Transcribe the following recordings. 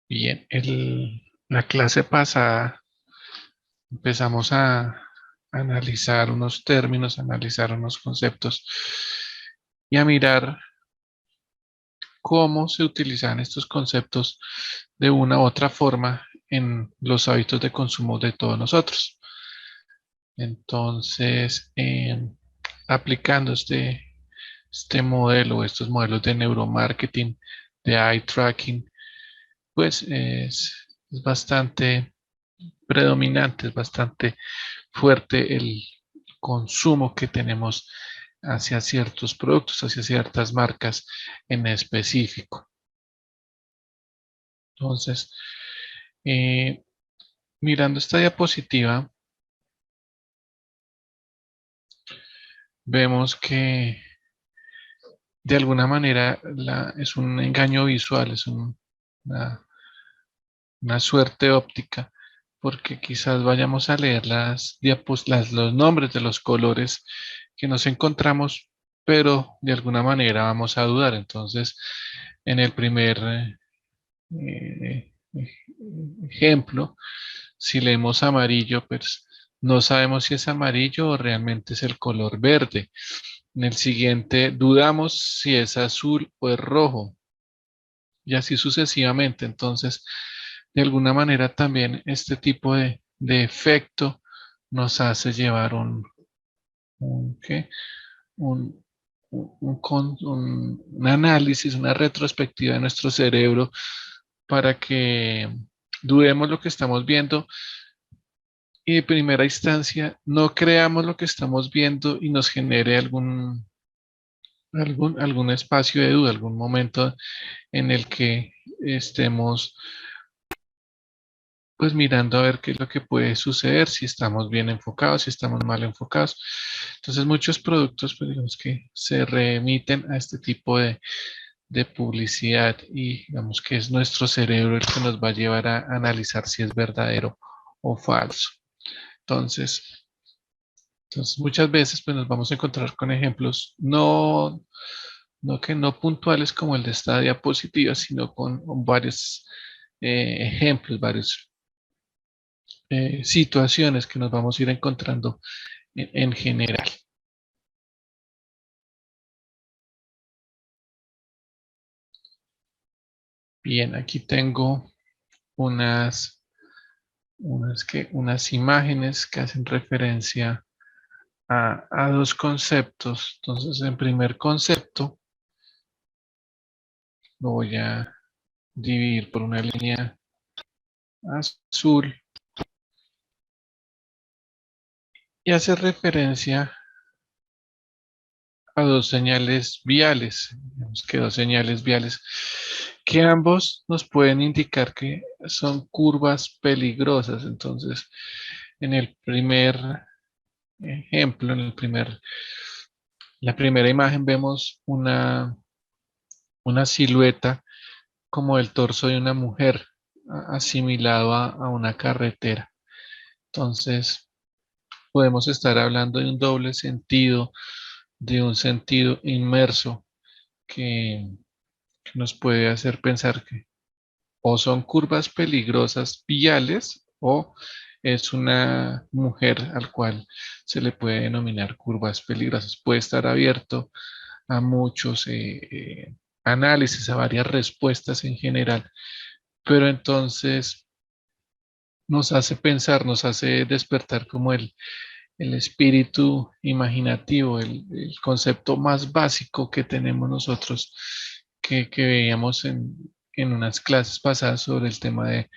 Bien, la clase pasada empezamos a analizar unos términos, a analizar unos conceptos y a mirar cómo se utilizan estos conceptos de una u otra forma en los hábitos de consumo de todos nosotros. Entonces, aplicando este modelo, estos modelos de neuromarketing, de eye tracking, pues es bastante predominante, es bastante fuerte el consumo que tenemos hacia ciertos productos, hacia ciertas marcas en específico. Entonces, eh, mirando esta diapositiva, vemos que de alguna manera es un engaño visual, una, una suerte óptica, porque quizás vayamos a leer los nombres de los colores que nos encontramos, pero de alguna manera vamos a dudar. Entonces, en el primer ejemplo, si leemos amarillo, pues no sabemos si es amarillo o realmente es el color verde. En el siguiente, dudamos si es azul o es rojo, y así sucesivamente. Entonces, de alguna manera también este tipo de efecto nos hace llevar ¿qué? un, un análisis, una retrospectiva de nuestro cerebro para que dudemos lo que estamos viendo y de primera instancia no creamos lo que estamos viendo y nos genere algún espacio de duda, algún momento en el que estemos pues mirando a ver qué es lo que puede suceder, si estamos bien enfocados, si estamos mal enfocados. Entonces muchos productos, pues digamos que se remiten a este tipo de publicidad y digamos que es nuestro cerebro el que nos va a llevar a analizar si es verdadero o falso. Entonces, entonces muchas veces pues nos vamos a encontrar con ejemplos no puntuales como el de esta diapositiva, sino con varios ejemplos, varios situaciones que nos vamos a ir encontrando en general. Bien, aquí tengo unas imágenes que hacen referencia a dos conceptos. Entonces, en primer concepto, lo voy a dividir por una línea azul y hace referencia a dos señales viales. Digamos que dos señales viales que ambos nos pueden indicar que son curvas peligrosas. Entonces, en el primer ejemplo, la primera imagen vemos una silueta como el torso de una mujer asimilado a una carretera. Entonces, podemos estar hablando de un doble sentido, de un sentido inmerso que nos puede hacer pensar que o son curvas peligrosas viales o es una mujer al cual se le puede denominar curvas peligrosas. Puede estar abierto a muchos análisis, a varias respuestas en general, pero entonces nos hace pensar, nos hace despertar como el espíritu imaginativo, el concepto más básico que tenemos nosotros, que veíamos en unas clases pasadas sobre el tema de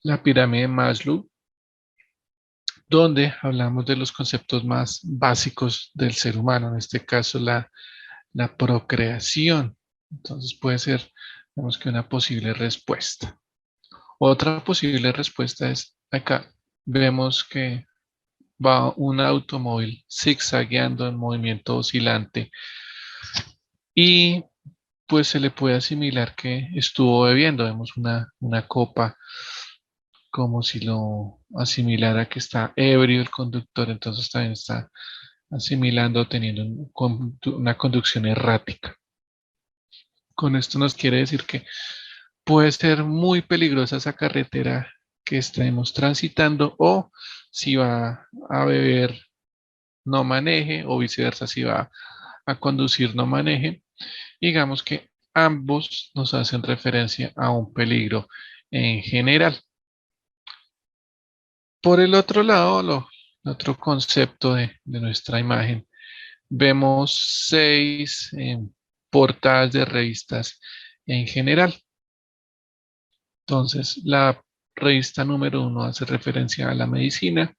la pirámide de Maslow, donde hablamos de los conceptos más básicos del ser humano, en este caso la procreación. Entonces puede ser, digamos que una posible respuesta. Otra posible respuesta es acá. Vemos que va un automóvil zigzagueando en movimiento oscilante y pues se le puede asimilar que estuvo bebiendo. Vemos una copa como si lo asimilara que está ebrio el conductor, entonces también está asimilando, teniendo una conducción errática. Con esto nos quiere decir que Puede ser muy peligrosa esa carretera que estemos transitando, o si va a beber, no maneje, o viceversa, si va a conducir, no maneje. Digamos que ambos nos hacen referencia a un peligro en general. Por el otro lado, el otro concepto de nuestra imagen, vemos 6 portadas de revistas en general. Entonces, la revista número 1 hace referencia a la medicina.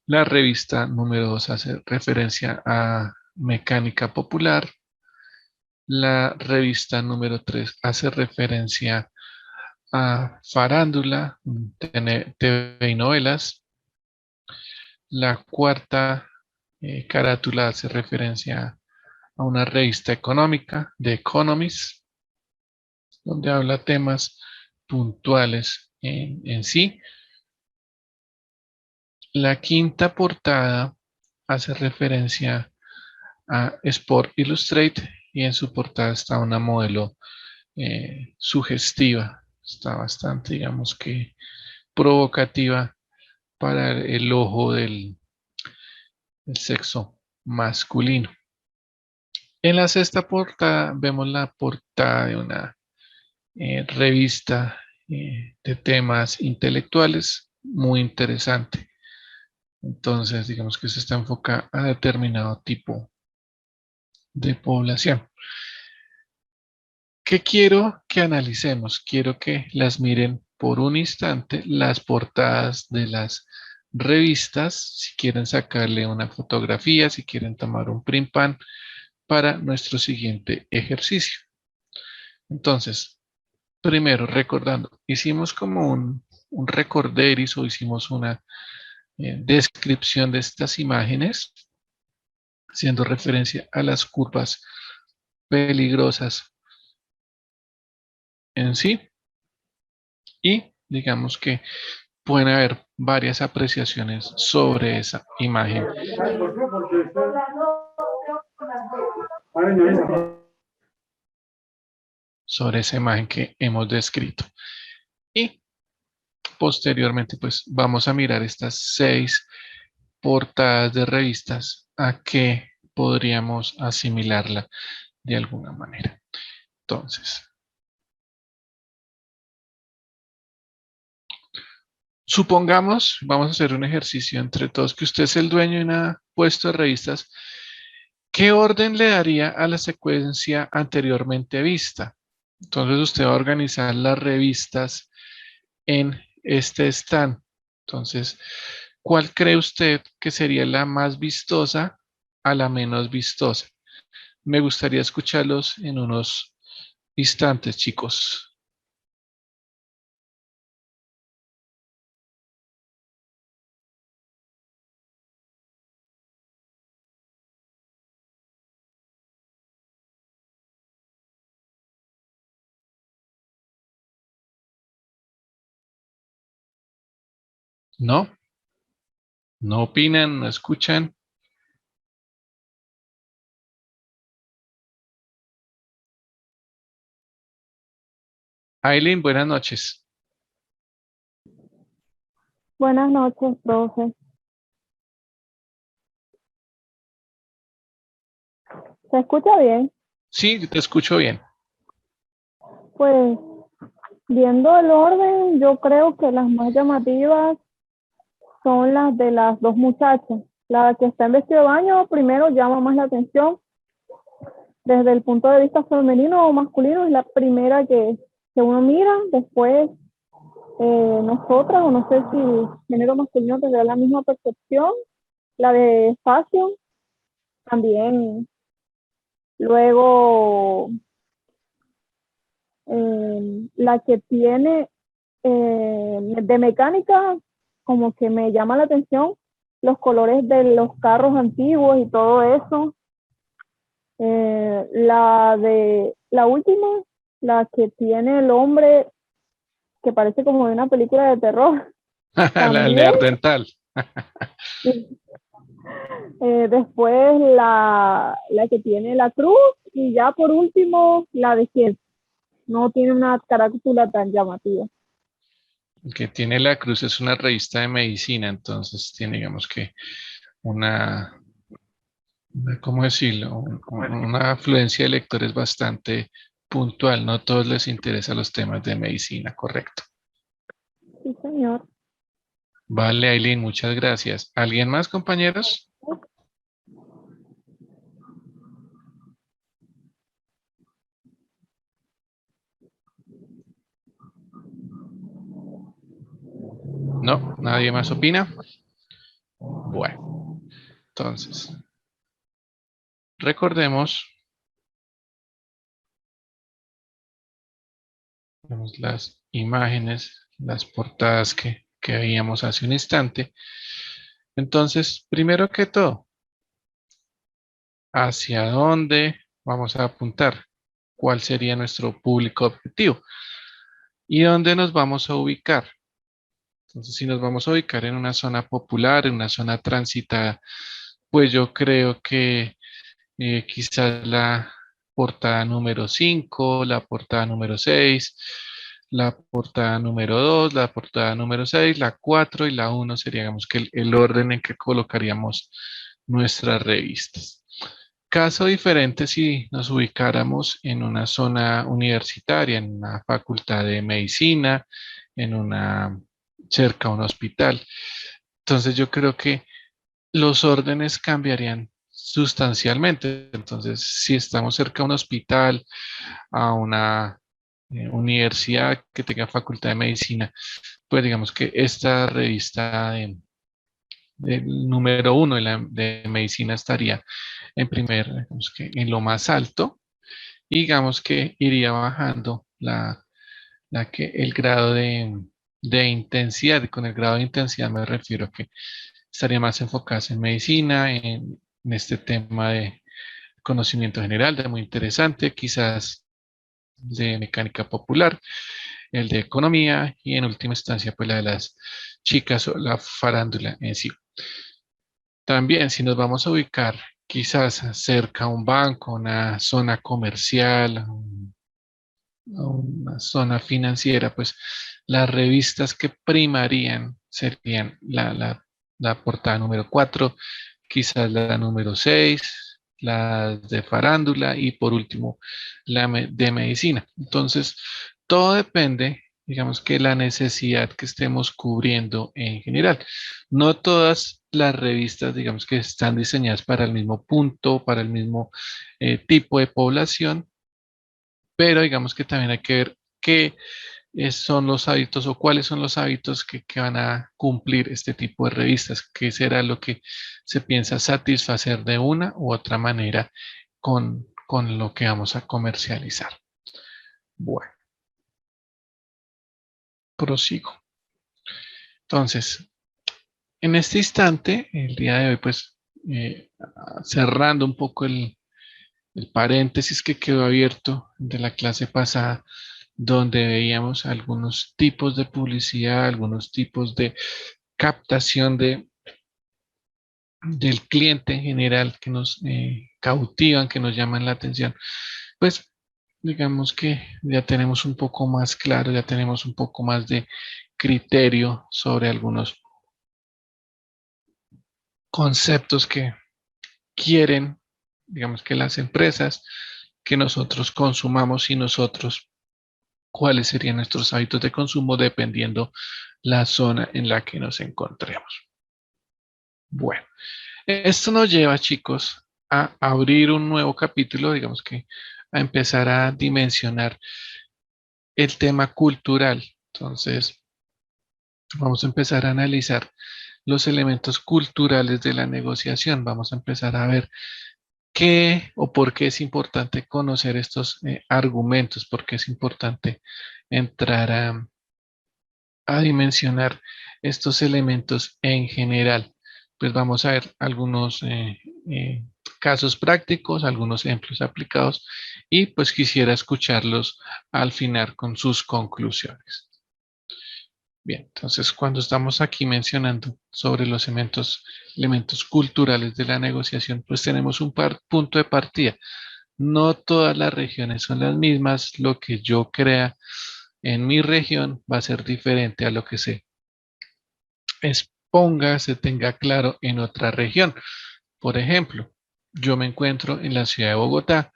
La revista número 2 hace referencia a mecánica popular. La revista número 3 hace referencia a farándula, TV y novelas. La cuarta carátula hace referencia a una revista económica, The Economist, donde habla temas puntuales en sí. La quinta portada hace referencia a Sport Illustrated, y en su portada está una modelo sugestiva. Está bastante, digamos que, provocativa para el ojo del sexo masculino. En la sexta portada vemos la portada de una revista de temas intelectuales muy interesante. Entonces, digamos que se está enfocada a determinado tipo de población. ¿Qué quiero que analicemos? Quiero que las miren por un instante, las portadas de las revistas, si quieren sacarle una fotografía, si quieren tomar un print pan para nuestro siguiente ejercicio. Entonces, primero, recordando, hicimos como un recorderis, o hicimos una descripción de estas imágenes, haciendo referencia a las curvas peligrosas en sí, y digamos que pueden haber varias apreciaciones sobre esa imagen, que hemos descrito. Y posteriormente, pues vamos a mirar estas 6 portadas de revistas, a qué podríamos asimilarla de alguna manera. Entonces, supongamos, vamos a hacer un ejercicio entre todos, que usted es el dueño de un puesto de revistas. ¿Qué orden le daría a la secuencia anteriormente vista? Entonces usted va a organizar las revistas en este stand. Entonces, ¿cuál cree usted que sería la más vistosa a la menos vistosa? Me gustaría escucharlos en unos instantes, chicos. ¿No? ¿No opinan? ¿No escuchan? Aileen, buenas noches. Buenas noches, profe. ¿Se escucha bien? Sí, te escucho bien. Pues viendo el orden, yo creo que las más llamativas son las de las dos muchachas. La que está en vestido de baño primero llama más la atención. Desde el punto de vista femenino o masculino es la primera que uno mira. Después nosotras, o no sé si género masculino tendrá la misma percepción. La de fashion también. Luego la que tiene de mecánica, como que me llama la atención los colores de los carros antiguos y todo eso. La última, la que tiene el hombre que parece como de una película de terror, La también. neandertal. Después la que tiene la cruz, y ya por último la de quién. no tiene una carátula tan llamativa. El que tiene la cruz es una revista de medicina, entonces tiene, digamos que, una, ¿cómo decirlo? Una afluencia de lectores bastante puntual. No a todos les interesan los temas de medicina, correcto. Sí, señor. Vale, Aileen, muchas gracias. ¿Alguien más, compañeros? No, nadie más opina. Bueno, entonces, recordemos vemos las imágenes, las portadas que veíamos hace un instante. Entonces, primero que todo, ¿hacia dónde vamos a apuntar? ¿Cuál sería nuestro público objetivo? ¿Y dónde nos vamos a ubicar? Entonces, si nos vamos a ubicar en una zona popular, en una zona transitada, pues yo creo que quizás la portada número 5, la portada número 6, la portada número 2, la portada número 6, la 4 y la 1 sería, digamos, que el orden en que colocaríamos nuestras revistas. Caso diferente si nos ubicáramos en una zona universitaria, en una facultad de medicina, en una cerca a un hospital. Entonces yo creo que los órdenes cambiarían sustancialmente. Entonces, si estamos cerca a un hospital, a una universidad que tenga facultad de medicina, pues digamos que esta revista del número 1 de medicina estaría en digamos que en lo más alto, y digamos que iría bajando el grado de intensidad. Con el grado de intensidad me refiero a que estaría más enfocadas en medicina, en este tema de conocimiento general, de muy interesante, quizás de mecánica popular, el de economía y en última instancia pues la de las chicas o la farándula en sí. También si nos vamos a ubicar quizás cerca a un banco, una zona comercial, a una zona financiera, pues las revistas que primarían serían la portada número 4, quizás la número 6, las de farándula y por último de medicina. Entonces, todo depende, digamos que la necesidad que estemos cubriendo en general. No todas las revistas, digamos que están diseñadas para el mismo punto, para el mismo tipo de población, pero digamos que también hay que ver qué son los hábitos o cuáles son los hábitos que van a cumplir este tipo de revistas, qué será lo que se piensa satisfacer de una u otra manera con lo que vamos a comercializar. Bueno, prosigo. Entonces, en este instante, el día de hoy, pues cerrando un poco el paréntesis que quedó abierto de la clase pasada, donde veíamos algunos tipos de publicidad, algunos tipos de captación del cliente en general que nos cautivan, que nos llaman la atención, pues digamos que ya tenemos un poco más claro, ya tenemos un poco más de criterio sobre algunos conceptos que quieren, digamos que las empresas, que nosotros consumamos y nosotros cuáles serían nuestros hábitos de consumo dependiendo la zona en la que nos encontremos. Bueno, esto nos lleva, chicos, a abrir un nuevo capítulo, digamos que a empezar a dimensionar el tema cultural. Entonces, vamos a empezar a analizar los elementos culturales de la negociación. Vamos a empezar a ver qué o por qué es importante conocer estos argumentos, por qué es importante entrar a dimensionar estos elementos en general. Pues vamos a ver algunos eh, casos prácticos, algunos ejemplos aplicados y pues quisiera escucharlos al final con sus conclusiones. Bien, entonces cuando estamos aquí mencionando sobre los elementos culturales de la negociación, pues tenemos un punto de partida. No todas las regiones son las mismas. Lo que yo crea en mi región va a ser diferente a lo que se exponga, se tenga claro en otra región. Por ejemplo, yo me encuentro en la ciudad de Bogotá.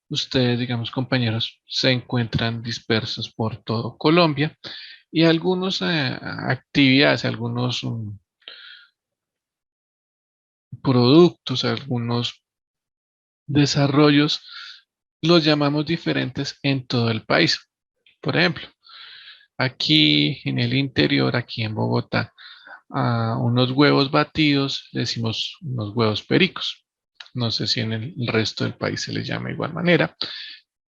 Ustedes, digamos, compañeros, se encuentran dispersos por todo Colombia y algunas actividades, algunos productos, algunos desarrollos los llamamos diferentes en todo el país. Por ejemplo, aquí en el interior, aquí en Bogotá, a unos huevos batidos le decimos unos huevos pericos. No sé si en el resto del país se les llama de igual manera,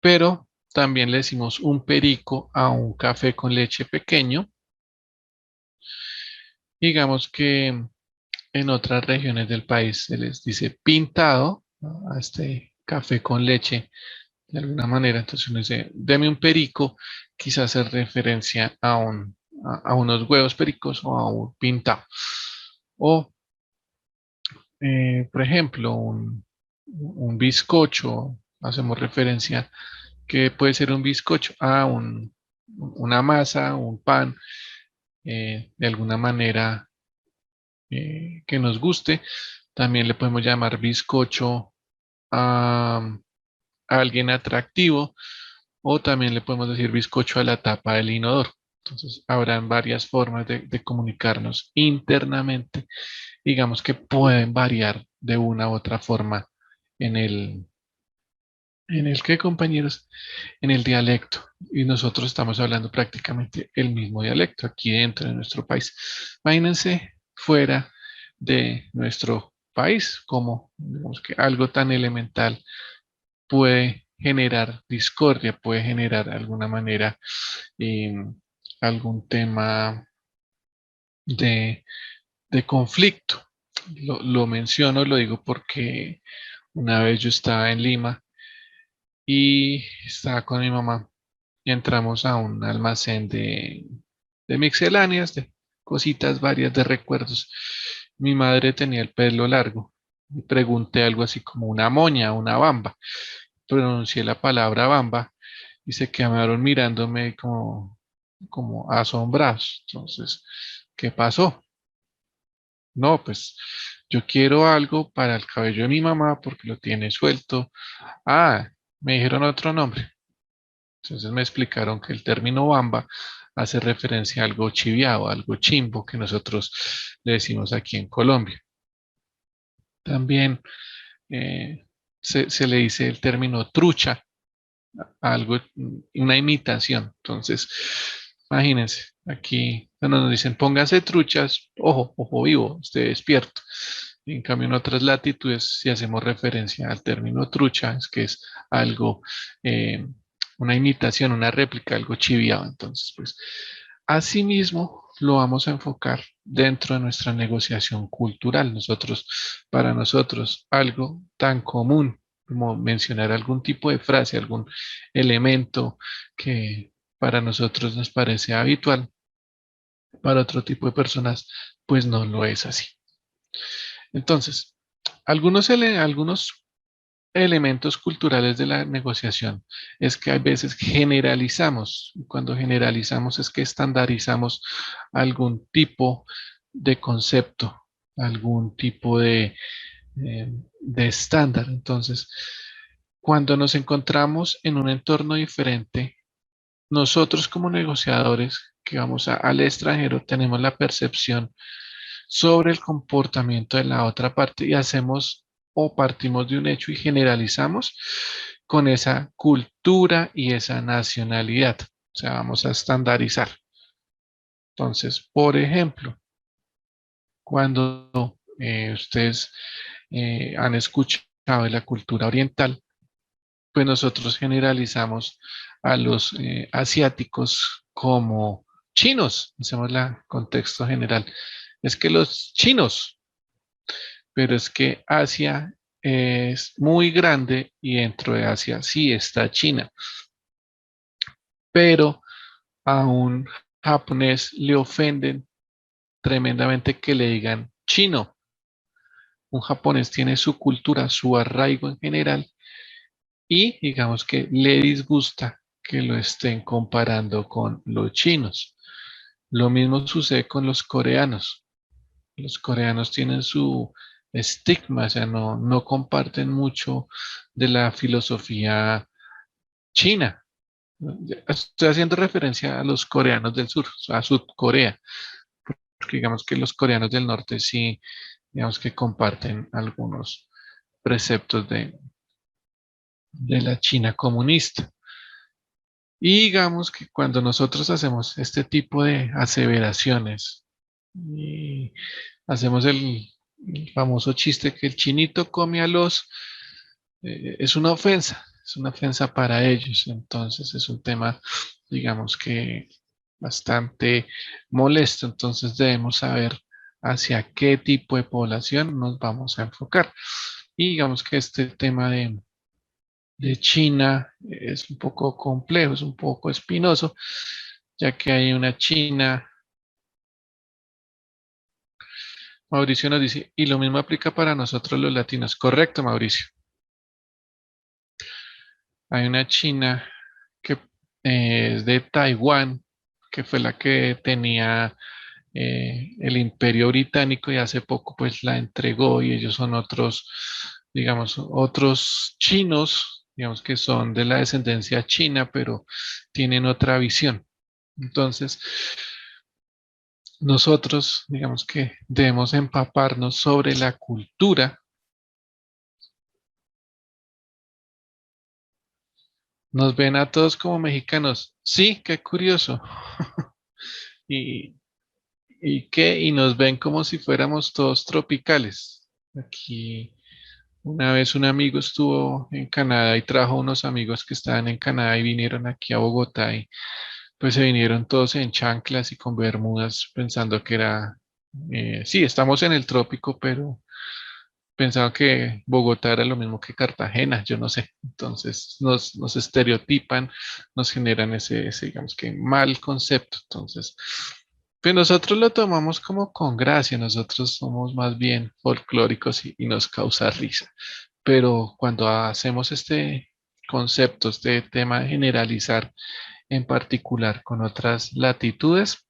pero también le decimos un perico a un café con leche pequeño. Digamos que en otras regiones del país se les dice pintado, ¿no?, a este café con leche de alguna manera. Entonces uno dice, deme un perico, quizás hace referencia a unos huevos pericos o a un pintado. O, por ejemplo, un bizcocho, hacemos referencia que puede ser un bizcocho a una masa, un pan, de alguna manera que nos guste. También le podemos llamar bizcocho a alguien atractivo, o también le podemos decir bizcocho a la tapa del inodoro. Entonces, habrán varias formas de comunicarnos internamente, digamos que pueden variar de una u otra forma en el que, compañeros, en el dialecto. Y nosotros estamos hablando prácticamente el mismo dialecto aquí dentro de nuestro país. Imagínense fuera de nuestro país, como digamos que algo tan elemental puede generar discordia, puede generar de alguna manera eh, algún tema de, de conflicto. Lo menciono, lo digo porque una vez yo estaba en Lima y estaba con mi mamá y entramos a un almacén de mixeláneas, de cositas varias, de recuerdos. Mi madre tenía el pelo largo y pregunté algo así como una moña, una bamba. Pronuncié la palabra bamba y se quedaron mirándome como asombrados. Entonces, ¿qué pasó? No, pues yo quiero algo para el cabello de mi mamá porque lo tiene suelto. Ah, me dijeron otro nombre. Entonces me explicaron que el término bamba hace referencia a algo chiviado, algo chimbo que nosotros le decimos aquí en Colombia. También se le dice el término trucha, algo, una imitación. Entonces, imagínense, aquí cuando nos dicen póngase truchas, ojo, ojo vivo, esté despierto. En cambio, en otras latitudes, si hacemos referencia al término trucha, es que es algo, una imitación, una réplica, algo chiviado. Entonces, pues, asimismo, lo vamos a enfocar dentro de nuestra negociación cultural. Para nosotros, algo tan común como mencionar algún tipo de frase, algún elemento que para nosotros nos parece habitual, para otro tipo de personas, pues no lo es así. Entonces, algunos elementos culturales de la negociación es que a veces generalizamos. Cuando generalizamos es que estandarizamos algún tipo de concepto, algún tipo de estándar. Entonces, cuando nos encontramos en un entorno diferente, nosotros como negociadores que vamos al extranjero tenemos la percepción sobre el comportamiento de la otra parte y hacemos o partimos de un hecho y generalizamos con esa cultura y esa nacionalidad. O sea, vamos a estandarizar. Entonces, por ejemplo, cuando ustedes han escuchado de la cultura oriental, pues nosotros generalizamos a los asiáticos como chinos, hacemos el contexto general. Es que los chinos, pero es que Asia es muy grande y dentro de Asia sí está China, pero a un japonés le ofenden tremendamente que le digan chino. Un japonés tiene su cultura, su arraigo en general, y digamos que le disgusta que lo estén comparando con los chinos. Lo mismo sucede con los coreanos. Los coreanos tienen su estigma, o sea, no comparten mucho de la filosofía china. Estoy haciendo referencia a los coreanos del sur, a Sudcorea, porque digamos que los coreanos del norte sí, digamos que comparten algunos preceptos de la China comunista. Y digamos que cuando nosotros hacemos este tipo de aseveraciones y hacemos el famoso chiste que el chinito come a los, es una ofensa para ellos. Entonces es un tema, digamos que bastante molesto. Entonces debemos saber hacia qué tipo de población nos vamos a enfocar. Y digamos que este tema de China es un poco complejo, es un poco espinoso, ya que hay una China. Mauricio nos dice, y lo mismo aplica para nosotros los latinos. Correcto, Mauricio. Hay una China que es de Taiwán, que fue la que tenía el Imperio Británico y hace poco pues la entregó y ellos son otros, digamos, otros chinos, digamos que son de la descendencia china, pero tienen otra visión. Entonces, nosotros, digamos que debemos empaparnos sobre la cultura. Nos ven a todos como mexicanos. Sí, qué curioso. Y, y qué, y nos ven como si fuéramos todos tropicales. Aquí una vez un amigo estuvo en Canadá y trajo unos amigos que estaban en Canadá y vinieron aquí a Bogotá y pues se vinieron todos en chanclas y con bermudas pensando que era, sí, estamos en el trópico, pero pensaba que Bogotá era lo mismo que Cartagena, yo no sé. Entonces nos estereotipan, nos generan digamos que mal concepto. Entonces, pues nosotros lo tomamos como con gracia, nosotros somos más bien folclóricos y nos causa risa. Pero cuando hacemos este concepto, este tema de generalizar en particular con otras latitudes,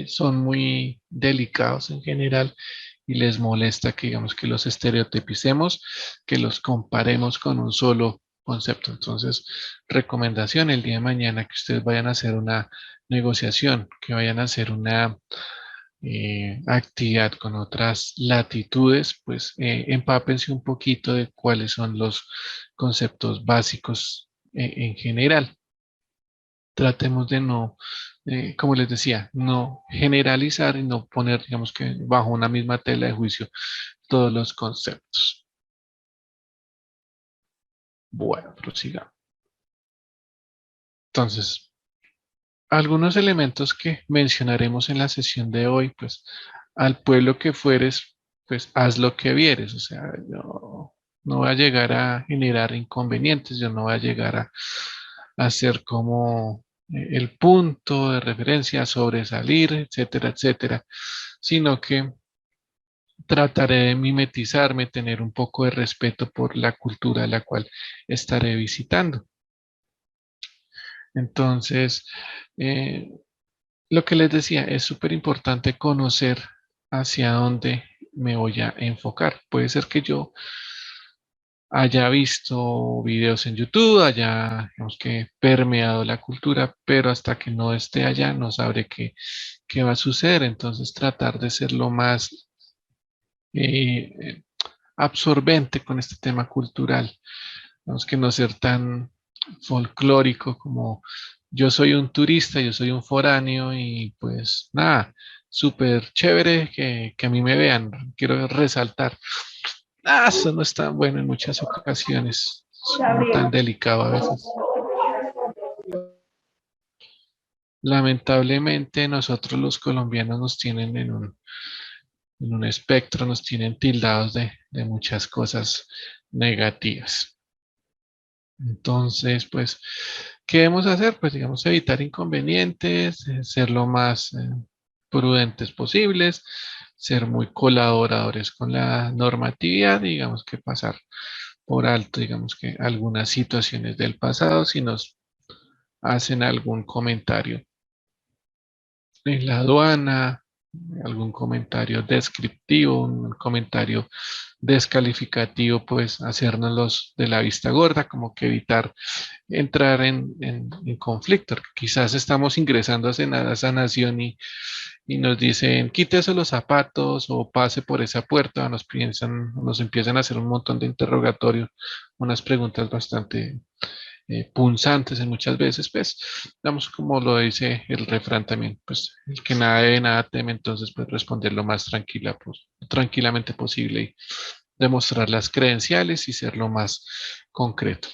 son muy delicados en general y les molesta que digamos que los estereotipicemos, que los comparemos con un solo concepto. Entonces, recomendación el día de mañana que ustedes vayan a hacer una negociación, que vayan a hacer una actividad con otras latitudes, pues empápense un poquito de cuáles son los conceptos básicos en general. Tratemos de no, como les decía, no generalizar y no poner, digamos que bajo una misma tela de juicio todos los conceptos. Bueno, prosigamos. Entonces, algunos elementos que mencionaremos en la sesión de hoy, pues, al pueblo que fueres, pues, haz lo que vieres. O sea, yo no voy a llegar a generar inconvenientes, yo no voy a llegar a ser como el punto de referencia, sobresalir, etcétera, etcétera, sino que trataré de mimetizarme, tener un poco de respeto por la cultura a la cual estaré visitando. Entonces, eh, lo que les decía, es súper importante conocer hacia dónde me voy a enfocar. Puede ser que yo haya visto videos en YouTube, haya, digamos que permeado la cultura, pero hasta que no esté allá no sabré qué va a suceder. Entonces, tratar de ser lo más eh, absorbente con este tema cultural. Tenemos que no ser tan folclórico como yo soy un turista, yo soy un foráneo y pues nada, súper chévere que a mí me vean. Quiero resaltar. Ah, eso no es tan bueno en muchas ocasiones, es como tan delicado a veces. Lamentablemente nosotros los colombianos nos tienen en un espectro, nos tienen tildados de muchas cosas negativas. Entonces, pues, ¿qué debemos hacer? Pues, digamos, evitar inconvenientes, ser lo más prudentes posibles, ser muy colaboradores con la normatividad, digamos que pasar por alto, digamos que algunas situaciones del pasado si nos hacen algún comentario en la aduana, algún comentario descriptivo, un comentario descalificativo, pues hacérnoslos de la vista gorda, como que evitar entrar en conflicto. Quizás estamos ingresando a esa nación y nos dicen, quítese los zapatos o pase por esa puerta, nos empiezan a hacer un montón de interrogatorios, unas preguntas bastante punzantes en muchas veces, pues, digamos como lo dice el refrán también, pues, el que nada debe, nada teme, entonces, pues, responder lo más tranquilamente posible y demostrar las credenciales y ser lo más concreto.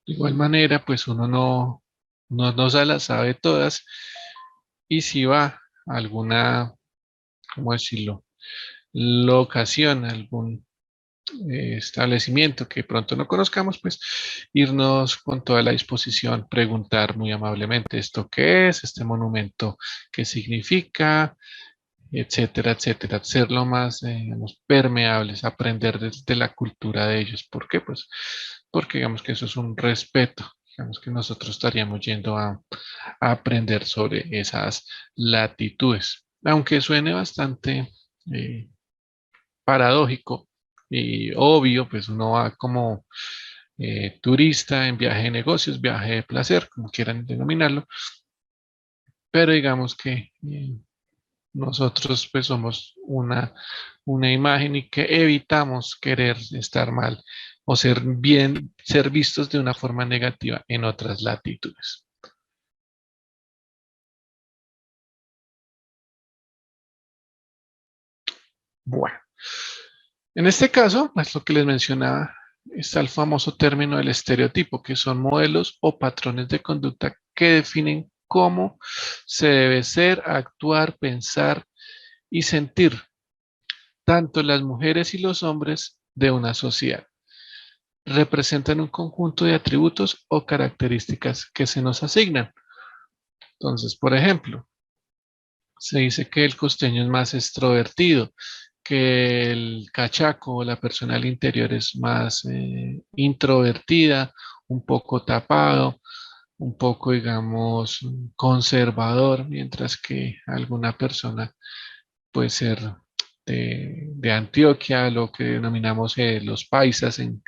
De igual manera, pues, uno no se las sabe todas y si va a alguna, ¿cómo decirlo? Locación, algún establecimiento que pronto no conozcamos, pues irnos con toda la disposición, preguntar muy amablemente esto qué es, este monumento qué significa, etcétera, etcétera, ser lo más, digamos, permeables, aprender de la cultura de ellos. ¿Por qué? Pues porque digamos que eso es un respeto. Digamos que nosotros estaríamos yendo a aprender sobre esas latitudes. Aunque suene bastante eh, paradójico y obvio, pues uno va como turista en viaje de negocios, viaje de placer, como quieran denominarlo, pero digamos que nosotros pues somos una imagen y que evitamos querer estar mal o ser vistos de una forma negativa en otras latitudes. Bueno, en este caso, es lo que les mencionaba, está el famoso término del estereotipo, que son modelos o patrones de conducta que definen cómo se debe ser, actuar, pensar y sentir tanto las mujeres y los hombres de una sociedad. Representan un conjunto de atributos o características que se nos asignan. Entonces, por ejemplo, se dice que el costeño es más extrovertido, que el cachaco o la persona al interior es más introvertida, un poco tapado, un poco, digamos, conservador, mientras que alguna persona puede ser de Antioquia, lo que denominamos los paisas en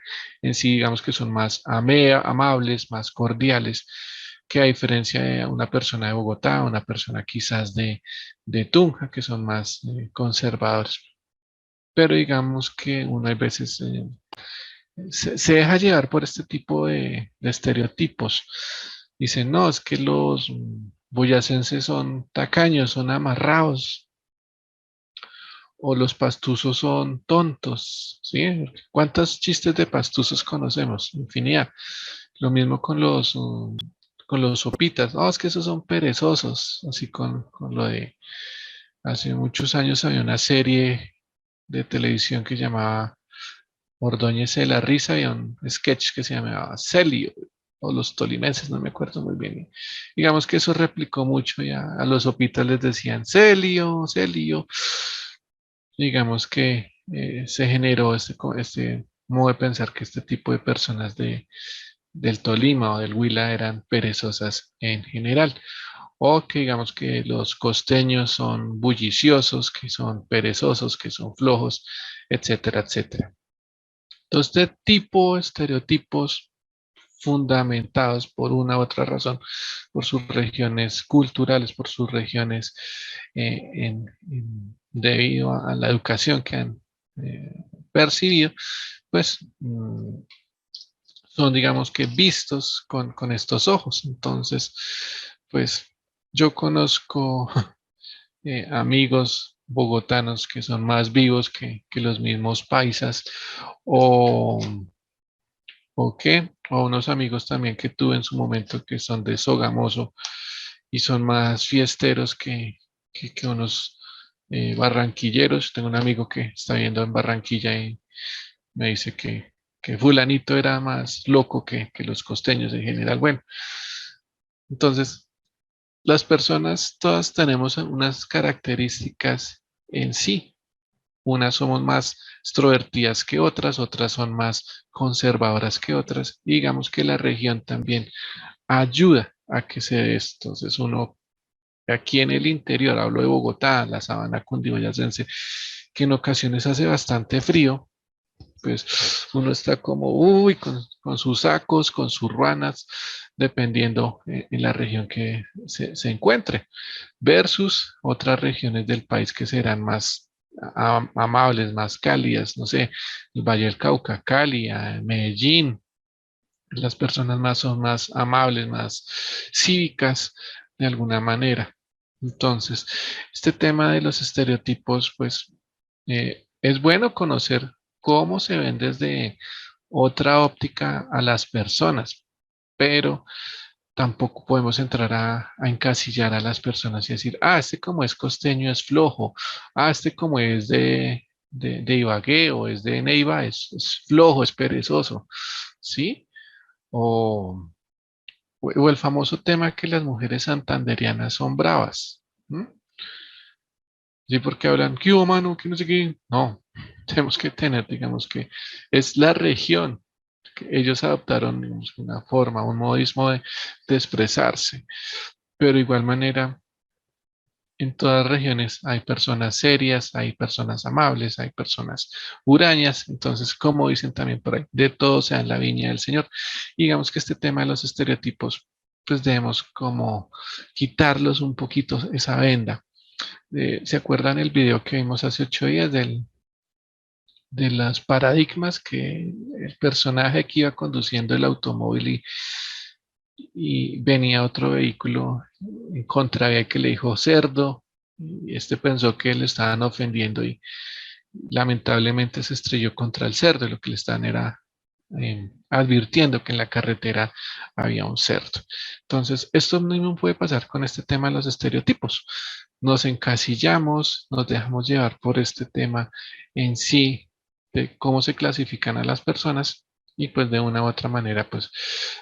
sí, digamos que son más amables, más cordiales, que a diferencia de una persona de Bogotá, una persona quizás de Tunja, que son más conservadores. Pero digamos que uno hay veces se deja llevar por este tipo de estereotipos. Dicen, no, es que los boyacenses son tacaños, son amarrados, o los pastuzos son tontos, ¿sí? ¿Cuántos chistes de pastuzos conocemos? Infinidad. Lo mismo con los sopitas. No, es que esos son perezosos, así con lo de hace muchos años había una serie de televisión que llamaba Ordóñez de la Risa, había un sketch que se llamaba Celio, o los tolimenses, no me acuerdo muy bien. Digamos que eso replicó mucho y a los sopitas les decían Celio, Celio. Digamos que se generó este modo de pensar que este tipo de personas del Tolima o del Huila eran perezosas en general, o que digamos que los costeños son bulliciosos, que son perezosos, que son flojos, etcétera, etcétera. Entonces, este tipo de estereotipos fundamentados por una u otra razón, por sus regiones culturales, por sus regiones debido a la educación que han percibido, pues son, digamos que, vistos con estos ojos. Entonces, pues yo conozco amigos bogotanos que son más vivos que los mismos paisas o o unos amigos también que tuve en su momento que son de Sogamoso y son más fiesteros que unos barranquilleros. Tengo un amigo que está viendo en Barranquilla y me dice que fulanito era más loco que los costeños en general. Bueno, entonces las personas todas tenemos unas características en sí Unas somos más extrovertidas que otras, otras son más conservadoras que otras. Y digamos que la región también ayuda a que se dé esto. Entonces uno aquí en el interior, hablo de Bogotá, la sabana cundiboyacense, que en ocasiones hace bastante frío, pues uno está como, uy, con sus sacos, con sus ruanas, dependiendo en la región que se encuentre, versus otras regiones del país que serán más amables, más cálidas, no sé, el Valle del Cauca, Cali, Medellín, las personas más son más amables, más cívicas de alguna manera. Entonces, este tema de los estereotipos, pues es bueno conocer cómo se ven desde otra óptica a las personas, pero tampoco podemos entrar a encasillar a las personas y decir, ah, este como es costeño es flojo, ah, este como es de Ibagué o es de Neiva es flojo, es perezoso, ¿sí? O, o el famoso tema que las mujeres santandereanas son bravas. ¿M? Sí, porque hablan, ¿qué hubo, mano? ¿Qué no sé qué? No, tenemos que tener, digamos que es la región que ellos adoptaron, digamos, una forma, un modismo de expresarse. Pero de igual manera, en todas las regiones hay personas serias, hay personas amables, hay personas hurañas. Entonces, como dicen también por ahí, de todo sea en la viña del Señor. Y digamos que este tema de los estereotipos, pues debemos como quitarlos un poquito esa venda. ¿Se acuerdan el video que vimos hace 8 días de las paradigmas que el personaje que iba conduciendo el automóvil y venía otro vehículo en contravía que le dijo cerdo y este pensó que le estaban ofendiendo y lamentablemente se estrelló contra el cerdo y lo que le estaban era advirtiendo que en la carretera había un cerdo. Entonces, esto mismo puede pasar con este tema de los estereotipos. Nos encasillamos, nos dejamos llevar por este tema en sí, de cómo se clasifican a las personas y pues de una u otra manera pues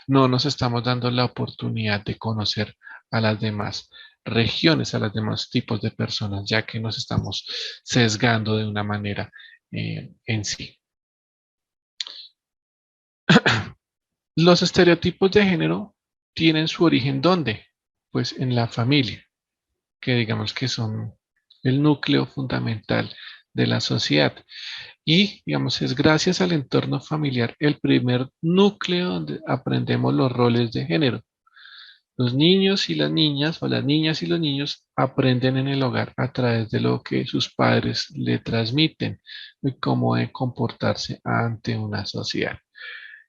no nos estamos dando la oportunidad de conocer a las demás regiones, a los demás tipos de personas, ya que nos estamos sesgando de una manera en sí. Los estereotipos de género tienen su origen ¿dónde? Pues en la familia, que digamos que son el núcleo fundamental de la sociedad. Y, digamos, es gracias al entorno familiar el primer núcleo donde aprendemos los roles de género. Los niños y las niñas, o las niñas y los niños, aprenden en el hogar a través de lo que sus padres le transmiten y cómo de comportarse ante una sociedad.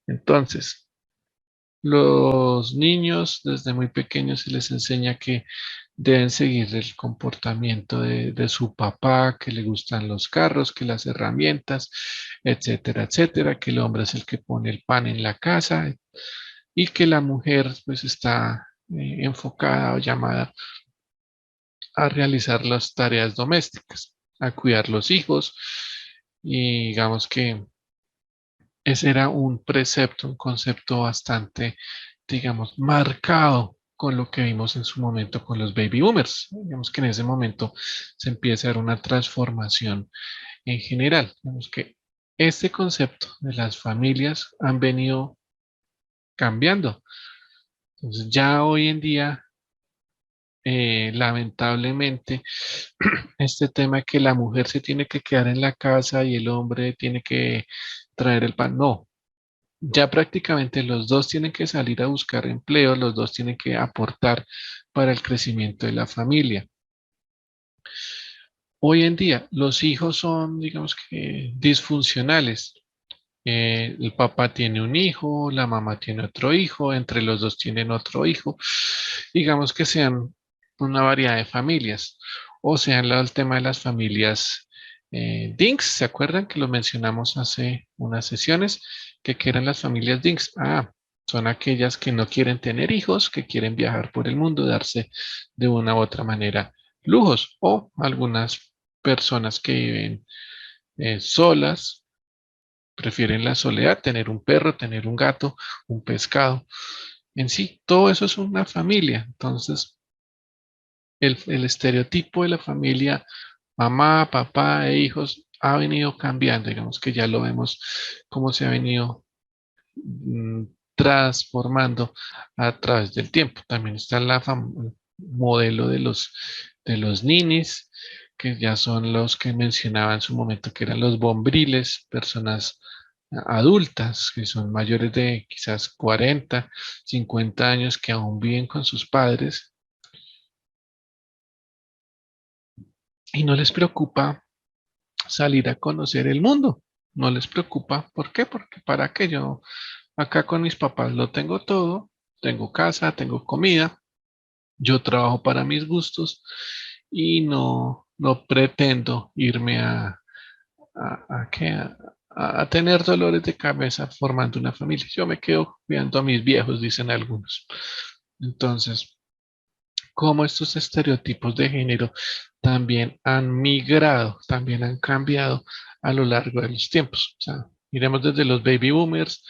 Entonces, los niños desde muy pequeños se les enseña que deben seguir el comportamiento de su papá, que le gustan los carros, que las herramientas, etcétera, etcétera, que el hombre es el que pone el pan en la casa y que la mujer pues está enfocada o llamada a realizar las tareas domésticas, a cuidar los hijos y digamos que ese era un precepto, un concepto bastante, digamos, marcado con lo que vimos en su momento con los baby boomers. Digamos que en ese momento se empieza a dar una transformación en general. Digamos que este concepto de las familias han venido cambiando. Entonces ya hoy en día, lamentablemente, este tema que la mujer se tiene que quedar en la casa y el hombre tiene que traer el pan, no. Ya prácticamente los dos tienen que salir a buscar empleo, los dos tienen que aportar para el crecimiento de la familia. Hoy en día los hijos son, digamos que, disfuncionales. El papá tiene un hijo, la mamá tiene otro hijo, entre los dos tienen otro hijo. Digamos que sean una variedad de familias. O sean el tema de las familias Dinks, ¿se acuerdan que lo mencionamos hace unas sesiones? Que eran las familias Dinks. Ah, son aquellas que no quieren tener hijos, que quieren viajar por el mundo, darse de una u otra manera lujos. O algunas personas que viven solas, prefieren la soledad, tener un perro, tener un gato, un pescado. En sí, todo eso es una familia. Entonces, el estereotipo de la familia, mamá, papá e hijos, ha venido cambiando, digamos que ya lo vemos cómo se ha venido transformando a través del tiempo. También está el modelo de los ninis, que ya son los que mencionaba en su momento, que eran los bombriles, personas adultas que son mayores de quizás 40, 50 años que aún viven con sus padres y no les preocupa salir a conocer el mundo. No les preocupa. ¿Por qué? Porque para qué yo acá con mis papás lo tengo todo, tengo casa, tengo comida, yo trabajo para mis gustos y no pretendo irme ¿qué? A tener dolores de cabeza formando una familia. Yo me quedo cuidando a mis viejos, dicen algunos. Entonces, cómo estos estereotipos de género también han migrado, también han cambiado a lo largo de los tiempos. O sea, miremos desde los baby boomers,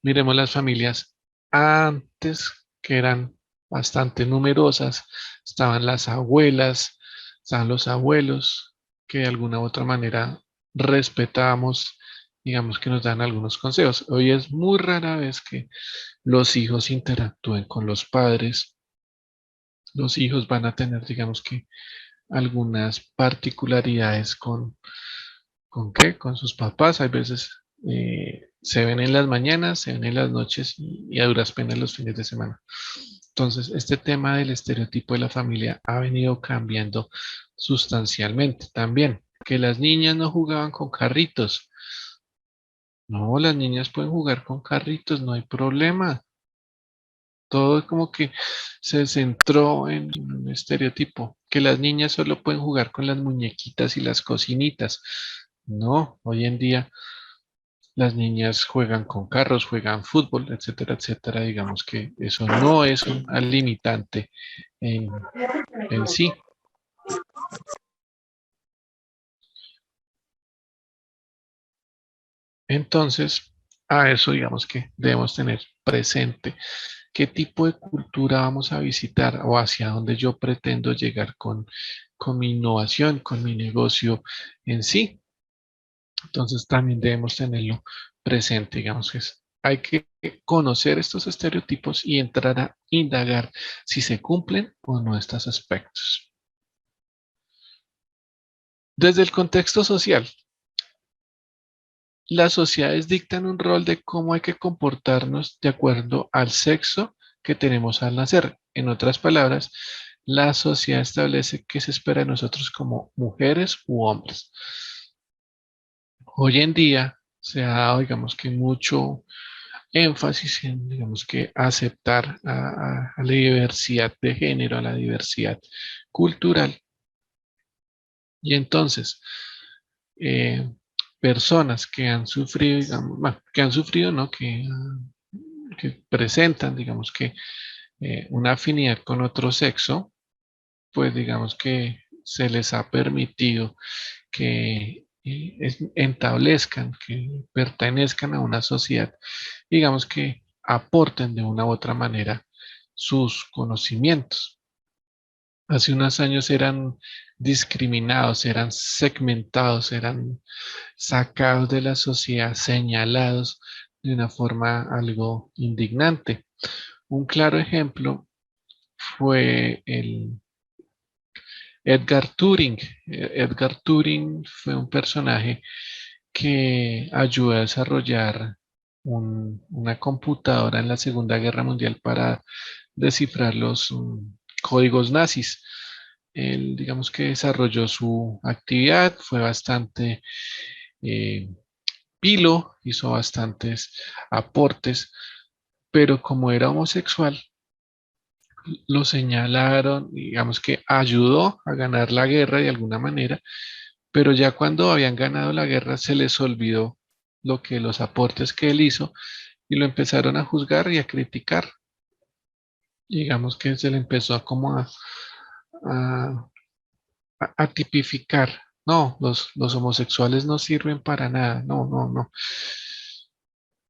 miremos las familias antes que eran bastante numerosas, estaban las abuelas, estaban los abuelos, que de alguna u otra manera respetamos, digamos que nos dan algunos consejos. Hoy es muy rara vez que los hijos interactúen con los padres. Los hijos van a tener, digamos que, algunas particularidades ¿con qué? Con sus papás. Hay veces se ven en las mañanas, se ven en las noches y a duras penas los fines de semana. Entonces, este tema del estereotipo de la familia ha venido cambiando sustancialmente. También, que las niñas no jugaban con carritos. No, las niñas pueden jugar con carritos, no hay problema. Todo es como que se centró en un estereotipo, que las niñas solo pueden jugar con las muñequitas y las cocinitas. No, hoy en día las niñas juegan con carros, juegan fútbol, etcétera, etcétera. Digamos que eso no es un limitante en sí. Entonces, a eso digamos que debemos tener presente qué tipo de cultura vamos a visitar o hacia dónde yo pretendo llegar con mi innovación, con mi negocio en sí. Entonces también debemos tenerlo presente, digamos que hay que conocer estos estereotipos y entrar a indagar si se cumplen o no estos aspectos. Desde el contexto social, las sociedades dictan un rol de cómo hay que comportarnos de acuerdo al sexo que tenemos al nacer. En otras palabras, la sociedad establece qué se espera de nosotros como mujeres u hombres. Hoy en día se ha dado, digamos que mucho énfasis en, digamos que aceptar a la diversidad de género, a la diversidad cultural. Y entonces, eh, personas que han sufrido, digamos, bueno, que han sufrido, ¿no? Que presentan, digamos que una afinidad con otro sexo, pues digamos que se les ha permitido que entablezcan, que pertenezcan a una sociedad, digamos que aporten de una u otra manera sus conocimientos. Hace unos años eran discriminados, eran segmentados, eran sacados de la sociedad, señalados de una forma algo indignante. Un claro ejemplo fue el Edgar Turing. Edgar Turing fue un personaje que ayudó a desarrollar una computadora en la Segunda Guerra Mundial para descifrar los códigos nazis. Él, digamos que desarrolló su actividad, fue bastante eh, pilo, hizo bastantes aportes, pero como era homosexual, lo señalaron, digamos que ayudó a ganar la guerra de alguna manera, pero ya cuando habían ganado la guerra se les olvidó los aportes que él hizo y lo empezaron a juzgar y a criticar. Digamos que se le empezó a como a- a tipificar. No, los homosexuales no sirven para nada. No, no, no.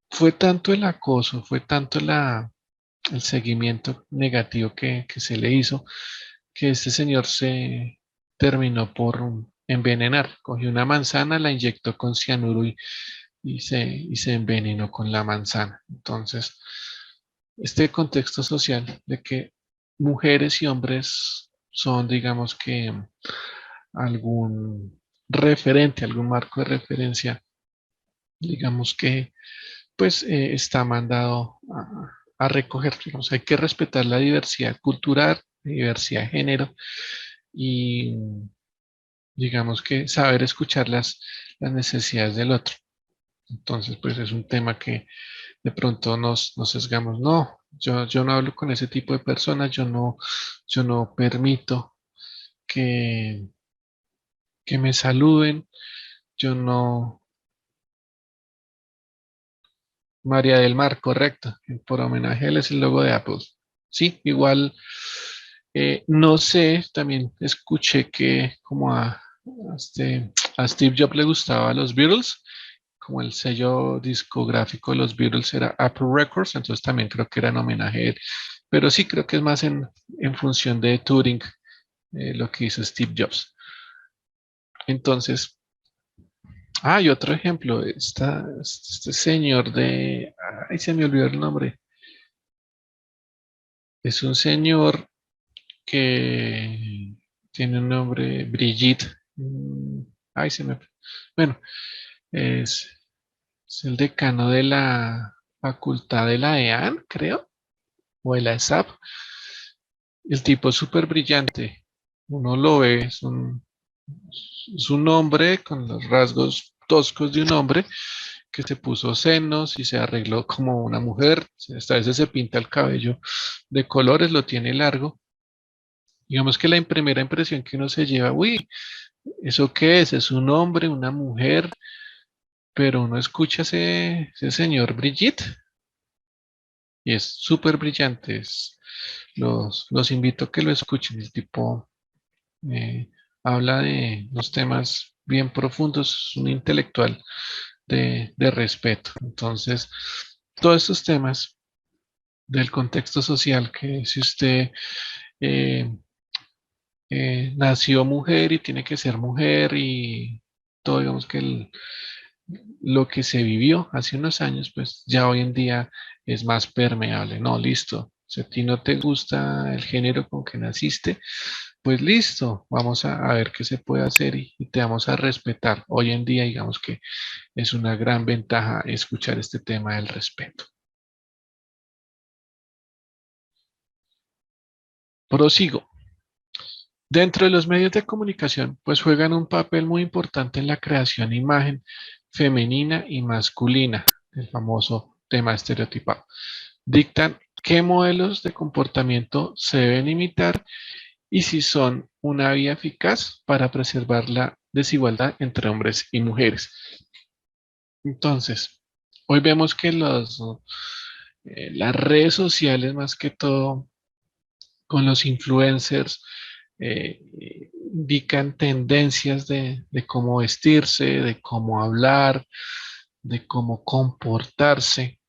Fue tanto el acoso, fue tanto el seguimiento negativo que se le hizo, que este señor se terminó por envenenar. Cogió una manzana, la inyectó con cianuro y se envenenó con la manzana. Entonces, este contexto social de que mujeres y hombres son, digamos que, algún referente, algún marco de referencia, digamos que, pues, está mandado a recoger. Digamos, hay que respetar la diversidad cultural, la diversidad de género y, digamos que, saber escuchar las necesidades del otro. Entonces, pues es un tema que de pronto nos sesgamos. No, yo no hablo con ese tipo de personas, yo no permito que, que me saluden, yo no, María del Mar, correcto, por homenaje a él es el logo de Apple. Sí, igual, no sé, también escuché que como a Steve Jobs le gustaba los Beatles, como el sello discográfico de los Beatles era Apple Records, entonces también creo que era en homenaje a él. Pero sí creo que es más en función de Turing, lo que hizo Steve Jobs. Entonces, y otro ejemplo, este señor ay, se me olvidó el nombre. Es un señor que tiene un nombre, Brigitte. Ay, bueno, es, es el decano de la facultad de la EAN, creo, o de la ESAP. El tipo es súper brillante. Uno lo ve, es un hombre con los rasgos toscos de un hombre que se puso senos y se arregló como una mujer. Hasta a veces se pinta el cabello de colores, lo tiene largo. Digamos que la primera impresión que uno se lleva, uy, ¿eso qué es? ¿Es un hombre, una mujer? Pero uno escucha ese señor Brigitte y es súper brillante. Los invito a que lo escuchen. El tipo eh, habla de los temas bien profundos, es un intelectual de respeto. Entonces, todos estos temas del contexto social, que si usted eh, nació mujer y tiene que ser mujer y todo, digamos que lo que se vivió hace unos años, pues ya hoy en día es más permeable. No, listo. Si a ti no te gusta el género con que naciste, pues listo, vamos a ver qué se puede hacer y te vamos a respetar. Hoy en día, digamos que es una gran ventaja escuchar este tema del respeto. Prosigo. Dentro de los medios de comunicación, pues juegan un papel muy importante en la creación de imagen femenina y masculina, el famoso tema estereotipado. Dictan qué modelos de comportamiento se deben imitar y si son una vía eficaz para preservar la desigualdad entre hombres y mujeres. Entonces, hoy vemos que las redes sociales, más que todo con los influencers, indican tendencias de cómo vestirse, de cómo hablar, de cómo comportarse.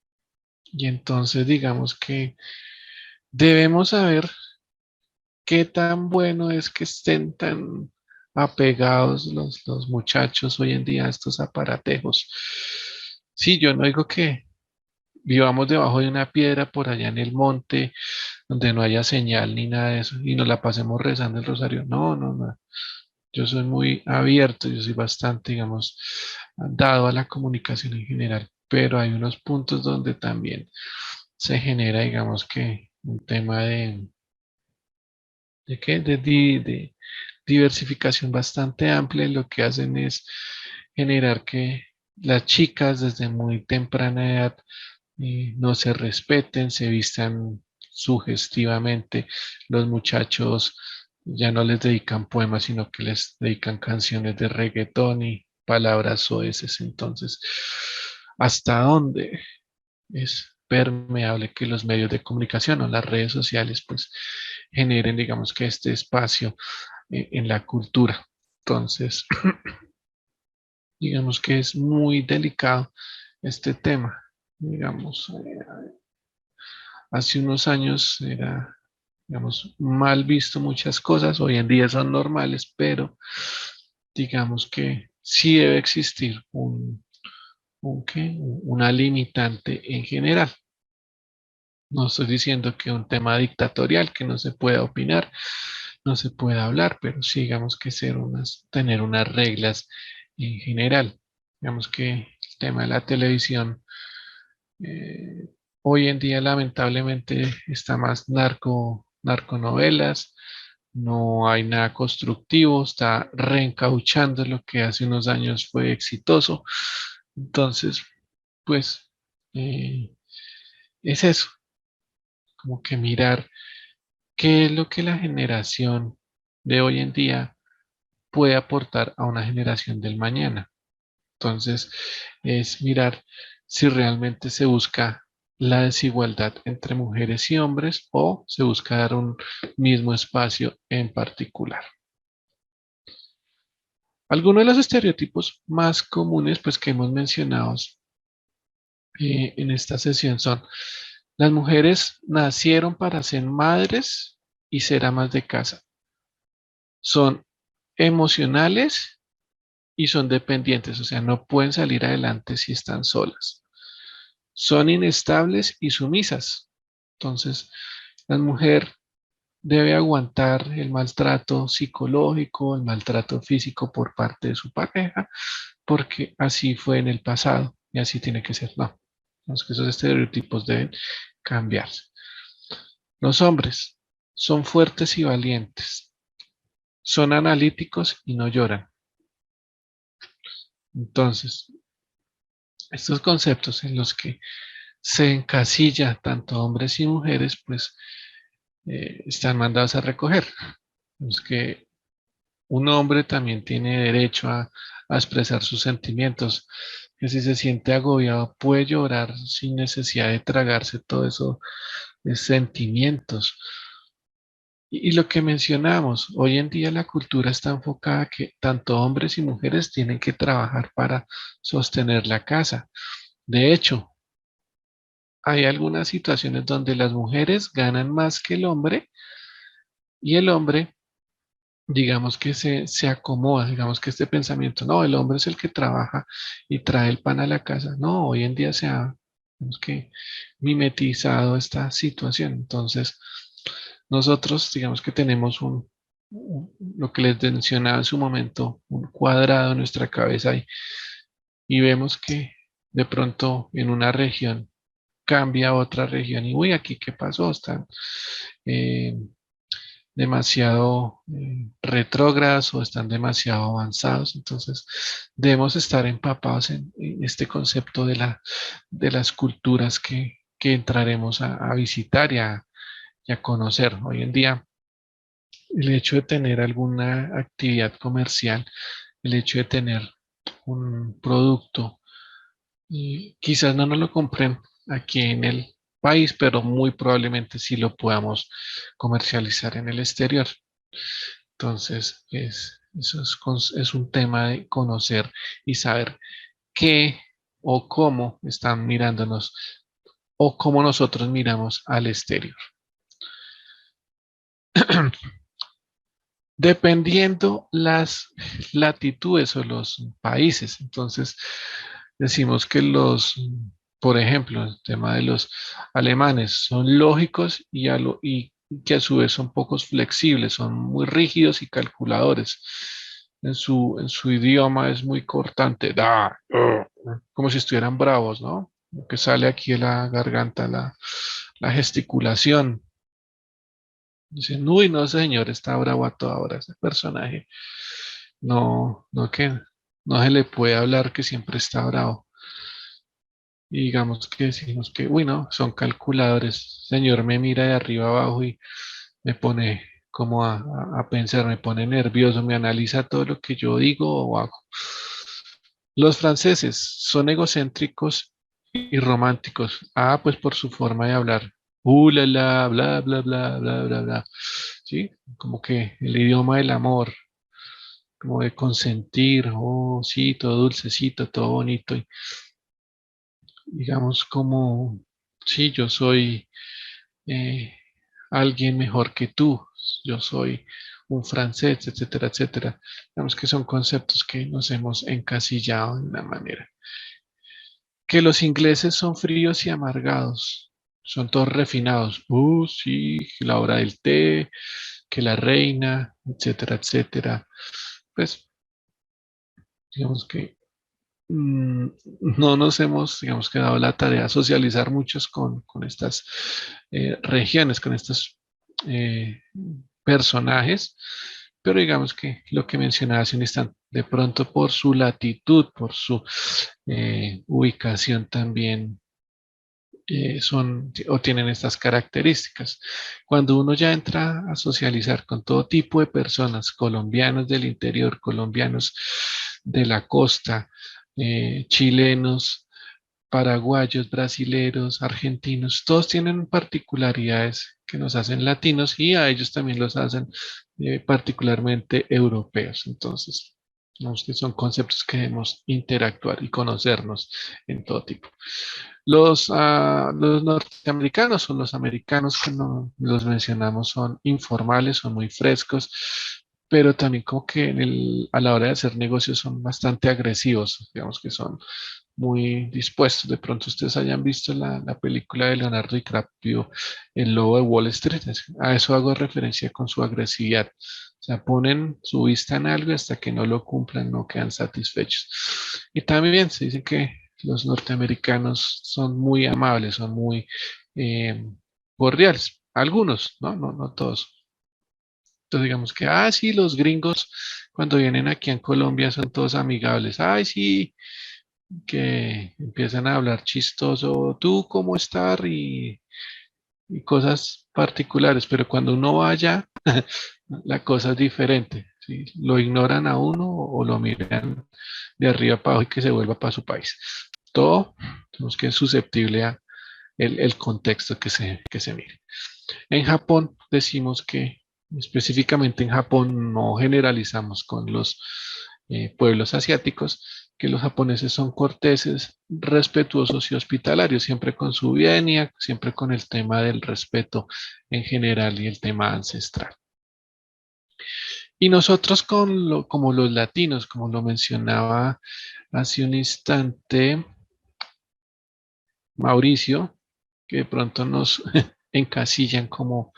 Y entonces digamos que debemos saber qué tan bueno es que estén tan apegados los muchachos hoy en día a estos aparatejos. Sí, yo no digo que vivamos debajo de una piedra por allá en el monte, donde no haya señal ni nada de eso, y nos la pasemos rezando el rosario. No, no, no. Yo soy muy abierto, yo soy bastante, digamos, dado a la comunicación en general, pero hay unos puntos donde también se genera, digamos que un tema ¿de qué? De diversificación bastante amplia. Lo que hacen es generar que las chicas desde muy temprana edad no se respeten, se vistan sugestivamente. Los muchachos ya no les dedican poemas, sino que les dedican canciones de reggaetón y palabras soeces. Entonces, ¿hasta dónde es permeable que los medios de comunicación o las redes sociales pues generen, digamos que este espacio en la cultura? Entonces, digamos que es muy delicado este tema. Digamos, hace unos años era, digamos, mal visto muchas cosas, hoy en día son normales, pero digamos que sí debe existir una limitante en general. No estoy diciendo que un tema dictatorial, que no se pueda opinar, no se pueda hablar, pero sí digamos que tener unas reglas en general. Digamos que el tema de la televisión hoy en día lamentablemente está más narconovelas, no hay nada constructivo, está reencauchando lo que hace unos años fue exitoso. Entonces, pues eh, es eso, como que mirar qué es lo que la generación de hoy en día puede aportar a una generación del mañana. Entonces, es mirar si realmente se busca la desigualdad entre mujeres y hombres o se busca dar un mismo espacio en particular. Algunos de los estereotipos más comunes pues, que hemos mencionado en esta sesión son: las mujeres nacieron para ser madres y ser amas de casa. Son emocionales y son dependientes, o sea, no pueden salir adelante si están solas. Son inestables y sumisas. Entonces, la mujer debe aguantar el maltrato psicológico, el maltrato físico por parte de su pareja, porque así fue en el pasado y así tiene que ser. No, que esos estereotipos deben cambiarse. Los hombres son fuertes y valientes, son analíticos y no lloran. Entonces, estos conceptos en los que se encasilla tanto hombres y mujeres, pues están mandados a recoger. Es que un hombre también tiene derecho a expresar sus sentimientos, que si se siente agobiado puede llorar sin necesidad de tragarse todo eso de sentimientos. Y lo que mencionamos, hoy en día la cultura está enfocada que tanto hombres y mujeres tienen que trabajar para sostener la casa. De hecho, hay algunas situaciones donde las mujeres ganan más que el hombre y el hombre, digamos que se acomoda, digamos que este pensamiento, no, el hombre es el que trabaja y trae el pan a la casa. No, hoy en día se ha, digamos que, mimetizado esta situación. Entonces, nosotros, digamos que tenemos lo que les mencionaba en su momento, un cuadrado en nuestra cabeza y vemos que de pronto en una región cambia a otra región y uy, aquí qué pasó, están eh, demasiado retrógradas o están demasiado avanzados. Entonces, debemos estar empapados en este concepto de las culturas que entraremos a visitar y a conocer. Hoy en día, el hecho de tener alguna actividad comercial, el hecho de tener un producto, y quizás no nos lo compren aquí en el país, pero muy probablemente sí lo podamos comercializar en el exterior. Entonces, es un tema de conocer y saber qué o cómo están mirándonos o cómo nosotros miramos al exterior. Dependiendo las latitudes o los países, entonces decimos que por ejemplo, el tema de los alemanes son lógicos y que a su vez son pocos flexibles, son muy rígidos y calculadores. En su idioma es muy cortante, como si estuvieran bravos, ¿no? Lo que sale aquí de la garganta, la gesticulación. Dicen, uy, no, ese señor está bravo a toda hora, ese personaje. No, no que no se le puede hablar que siempre está bravo. Y digamos que decimos que, uy, no, son calculadores. Señor me mira de arriba abajo y me pone como a pensar, me pone nervioso, me analiza todo lo que yo digo o hago. Los franceses son egocéntricos y románticos. Ah, pues por su forma de hablar. La, la, bla, bla, bla, bla, bla, bla. Sí, como que el idioma del amor, como de consentir, oh, sí, todo dulcecito, todo bonito. Y digamos como, sí, yo soy eh, alguien mejor que tú, yo soy un francés, etcétera, etcétera. Digamos que son conceptos que nos hemos encasillado de una manera. Que los ingleses son fríos y amargados, son todos refinados. Sí, la hora del té, que la reina, etcétera, etcétera. Pues, digamos que mm, no nos hemos, digamos que dado la tarea de socializar muchos con estas regiones, con estos eh, personajes, pero digamos que lo que mencionaba hace un instante, de pronto por su latitud, por su ubicación también son o tienen estas características. Cuando uno ya entra a socializar con todo tipo de personas, colombianos del interior, colombianos de la costa, chilenos, paraguayos, brasileros, argentinos, todos tienen particularidades que nos hacen latinos y a ellos también los hacen particularmente europeos. Entonces, digamos que son conceptos que debemos interactuar y conocernos en todo tipo. Los norteamericanos o los americanos, cuando los mencionamos, son informales, son muy frescos, pero también como que a la hora de hacer negocios son bastante agresivos, digamos que son muy dispuestos. De pronto ustedes hayan visto la película de Leonardo DiCaprio, El Lobo de Wall Street. A eso hago referencia con su agresividad. O sea, ponen su vista en algo y hasta que no lo cumplan no quedan satisfechos. Y también se dice que los norteamericanos son muy amables, son muy eh, cordiales. Algunos, ¿no? No, no todos. Entonces digamos que, sí, los gringos cuando vienen aquí en Colombia son todos amigables. Ay, sí, que empiezan a hablar chistoso, tú cómo estás y cosas particulares, pero cuando uno vaya, la cosa es diferente, ¿sí? Lo ignoran a uno o lo miran de arriba para abajo y que se vuelva para su país. Todo, tenemos que es susceptible a el contexto que se mire. En Japón decimos que específicamente en Japón no generalizamos con los pueblos asiáticos, que los japoneses son corteses, respetuosos y hospitalarios, siempre con su venia, siempre con el tema del respeto en general y el tema ancestral. Y nosotros como los latinos, como lo mencionaba hace un instante Mauricio, que de pronto nos encasillan como,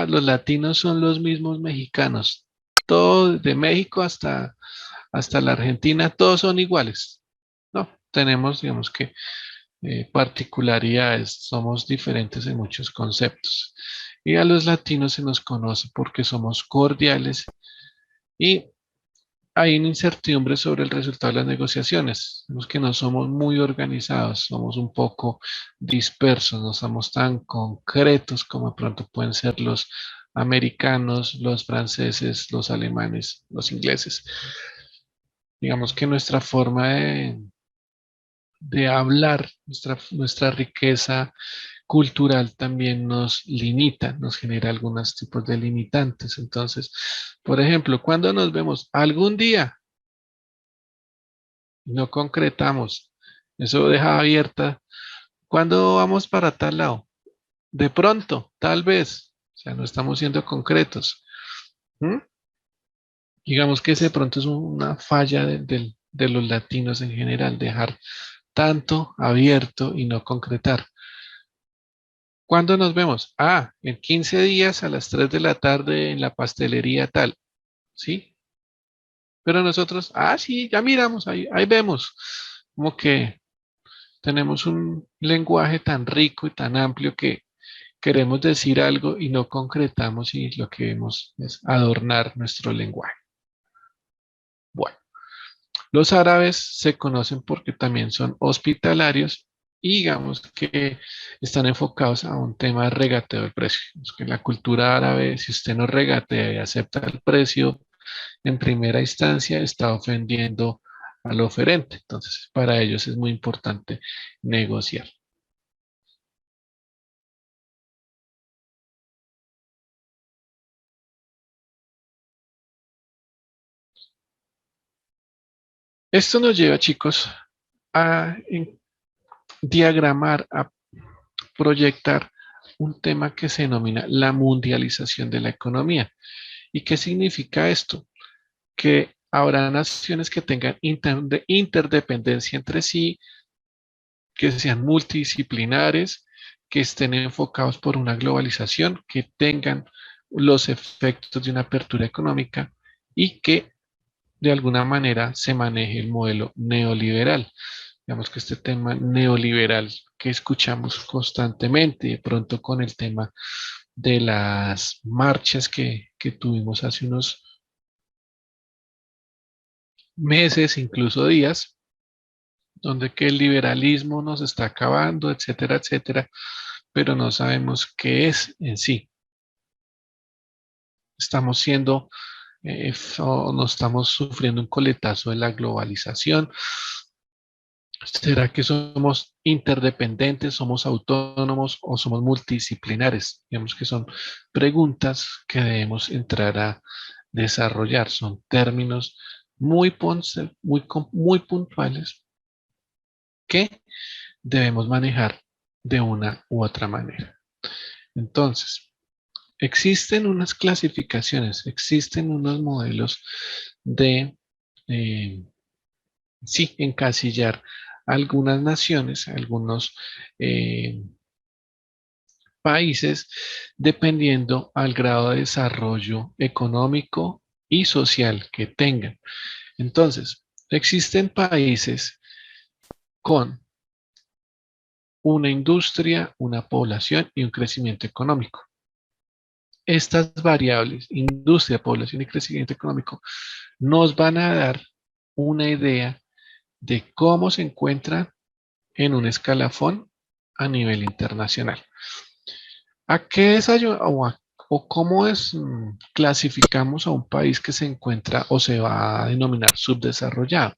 los latinos son los mismos mexicanos, todo de México hasta la Argentina, todos son iguales. No, tenemos, digamos que, particularidades, somos diferentes en muchos conceptos. Y a los latinos se nos conoce porque somos cordiales y hay una incertidumbre sobre el resultado de las negociaciones. Vemos que no somos muy organizados, somos un poco dispersos, no somos tan concretos como de pronto pueden ser los americanos, los franceses, los alemanes, los ingleses. Digamos que nuestra forma de hablar, nuestra riqueza cultural también nos limita, nos genera algunos tipos de limitantes. Entonces, por ejemplo, cuando nos vemos algún día, no concretamos. Eso deja abierta. ¿Cuándo vamos para tal lado? De pronto, tal vez. O sea, no estamos siendo concretos. ¿Mm? Digamos que ese de pronto es una falla de los latinos en general, dejar tanto abierto y no concretar. ¿Cuándo nos vemos? En 15 días a las 3 de la tarde en la pastelería tal. ¿Sí? Pero nosotros, sí, ya miramos, ahí vemos. Como que tenemos un lenguaje tan rico y tan amplio que queremos decir algo y no concretamos y lo que vemos es adornar nuestro lenguaje. Bueno, los árabes se conocen porque también son hospitalarios y digamos que están enfocados a un tema de regateo del precio. Es que en la cultura árabe, si usted no regatea y acepta el precio en primera instancia, está ofendiendo al oferente. Entonces, para ellos es muy importante negociar. Esto nos lleva, chicos, a diagramar, a proyectar un tema que se denomina la mundialización de la economía. ¿Y qué significa esto? Que habrá naciones que tengan interdependencia entre sí, que sean multidisciplinares, que estén enfocados por una globalización, que tengan los efectos de una apertura económica y que de alguna manera se maneje el modelo neoliberal. Digamos que este tema neoliberal que escuchamos constantemente, de pronto con el tema de las marchas que tuvimos hace unos meses, incluso días, donde que el liberalismo nos está acabando, etcétera, etcétera, pero no sabemos qué es en sí. Estamos siendo o no estamos sufriendo un coletazo de la globalización. ¿Será que somos interdependentes, somos autónomos o somos multidisciplinares? Digamos que son preguntas que debemos entrar a desarrollar. Son términos muy puntuales que debemos manejar de una u otra manera. Entonces, existen unas clasificaciones, existen unos modelos de, eh, sí, encasillar algunas naciones, algunos eh, países, dependiendo al grado de desarrollo económico y social que tengan. Entonces, existen países con una industria, una población y un crecimiento económico. Estas variables, industria, población y crecimiento económico, nos van a dar una idea de cómo se encuentran en un escalafón a nivel internacional. ¿A qué es o cómo clasificamos a un país que se encuentra o se va a denominar subdesarrollado?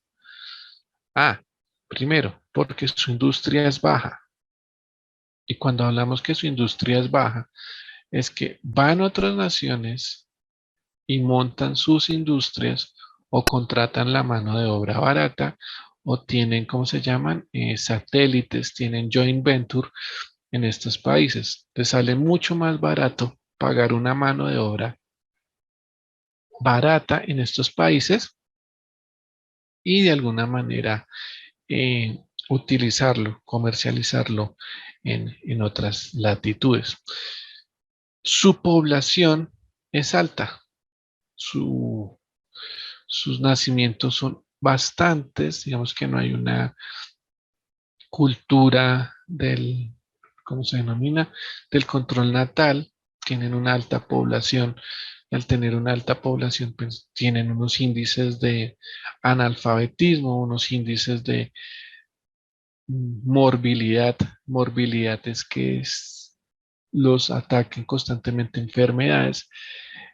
Ah, primero, porque su industria es baja. Y cuando hablamos que su industria es baja, es que van a otras naciones y montan sus industrias o contratan la mano de obra barata o tienen, ¿cómo se llaman? Satélites, tienen joint venture en estos países. Te sale mucho más barato pagar una mano de obra barata en estos países y de alguna manera utilizarlo, comercializarlo en otras latitudes. Su población es alta, su sus nacimientos son bastantes, digamos que no hay una cultura del, ¿cómo se denomina? Del control natal, tienen una alta población, y al tener una alta población, pues tienen unos índices de analfabetismo, unos índices de morbilidad. Morbilidad es que los ataquen constantemente enfermedades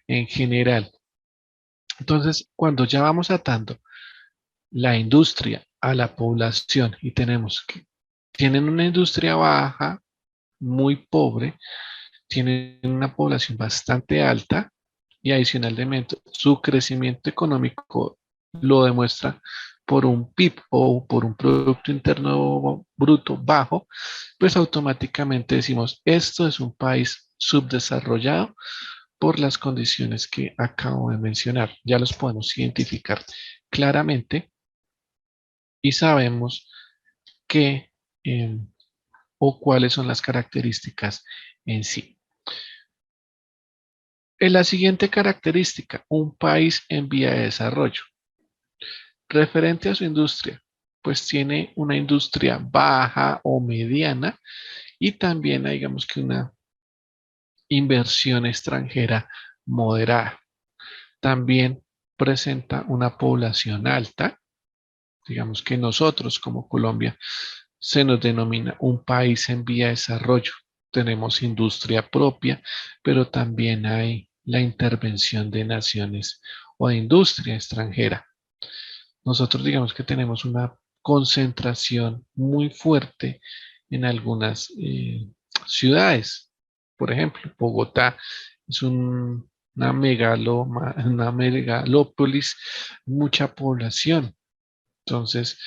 en general. Entonces, cuando ya vamos atando la industria a la población y tenemos que tienen una industria baja, muy pobre, tienen una población bastante alta y adicionalmente su crecimiento económico lo demuestra por un PIB o por un Producto Interno Bruto bajo, pues automáticamente decimos, esto es un país subdesarrollado por las condiciones que acabo de mencionar. Ya los podemos identificar claramente y sabemos qué o cuáles son las características en sí. En la siguiente característica, un país en vía de desarrollo. Referente a su industria, pues tiene una industria baja o mediana y también digamos que una inversión extranjera moderada. También presenta una población alta. Digamos que nosotros como Colombia se nos denomina un país en vía de desarrollo. Tenemos industria propia, pero también hay la intervención de naciones o de industria extranjera. Nosotros digamos que tenemos una concentración muy fuerte en algunas ciudades. Por ejemplo, Bogotá es una megalópolis, mucha población. Entonces,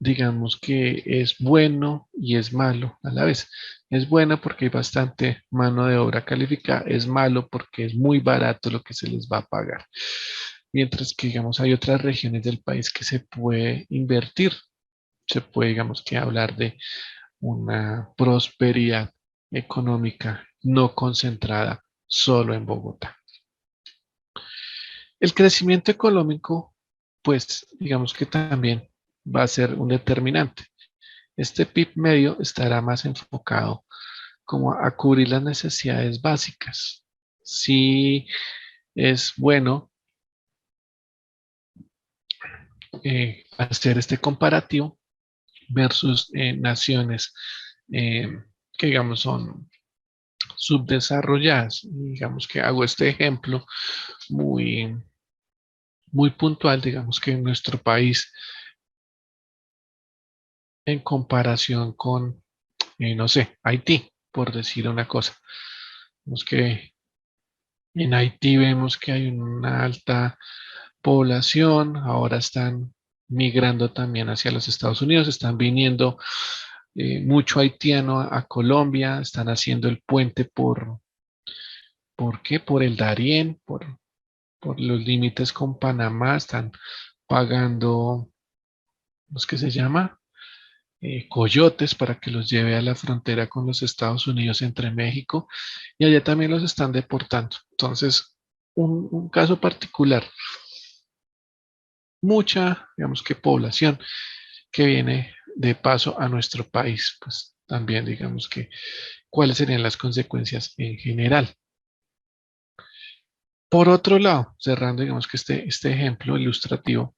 digamos que es bueno y es malo a la vez. Es bueno porque hay bastante mano de obra calificada, es malo porque es muy barato lo que se les va a pagar. Mientras que, digamos, hay otras regiones del país que se puede invertir, se puede, digamos, que hablar de una prosperidad económica no concentrada solo en Bogotá. El crecimiento económico, pues, digamos que también va a ser un determinante. Este PIB medio estará más enfocado como a cubrir las necesidades básicas. Sí es bueno hacer este comparativo versus naciones eh, que digamos son subdesarrolladas. Digamos que hago este ejemplo muy, muy puntual, digamos que en nuestro país en comparación con, no sé, Haití, por decir una cosa. Vemos que en Haití vemos que hay una alta población, ahora están migrando también hacia los Estados Unidos, están viniendo mucho haitiano a Colombia, están haciendo el puente ¿por qué? Por el Darién, por los límites con Panamá, están pagando, ¿cómo es que se llama? Coyotes para que los lleve a la frontera con los Estados Unidos entre México y allá también los están deportando. Entonces, un caso particular, mucha, digamos que población que viene de paso a nuestro país, pues también digamos que cuáles serían las consecuencias en general. Por otro lado, cerrando, digamos que este ejemplo ilustrativo,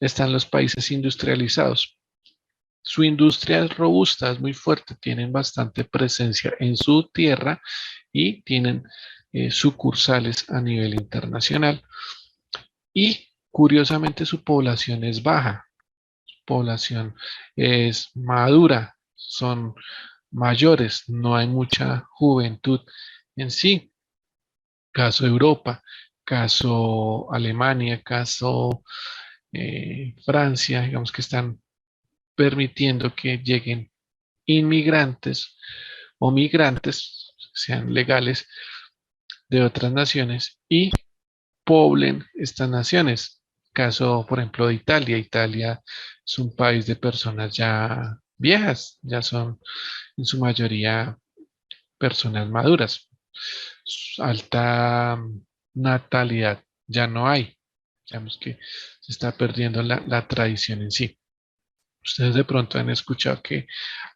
están los países industrializados. Su industria es robusta, es muy fuerte, tienen bastante presencia en su tierra y tienen sucursales a nivel internacional. Y curiosamente su población es baja, su población es madura, son mayores, no hay mucha juventud en sí. Caso Europa, caso Alemania, caso Francia, digamos que están permitiendo que lleguen inmigrantes o migrantes, sean legales, de otras naciones y poblen estas naciones. Caso, por ejemplo, de Italia. Italia es un país de personas ya viejas, ya son en su mayoría personas maduras. Alta natalidad ya no hay. Digamos que se está perdiendo la tradición en sí. Ustedes de pronto han escuchado que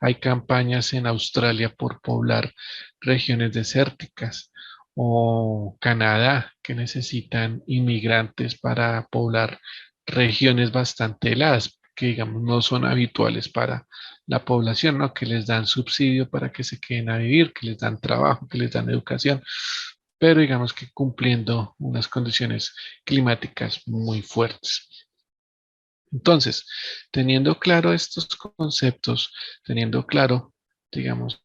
hay campañas en Australia por poblar regiones desérticas o Canadá que necesitan inmigrantes para poblar regiones bastante heladas, que digamos no son habituales para la población, ¿no? Que les dan subsidio para que se queden a vivir, que les dan trabajo, que les dan educación, pero digamos que cumpliendo unas condiciones climáticas muy fuertes. Entonces, teniendo claro estos conceptos, teniendo claro, digamos,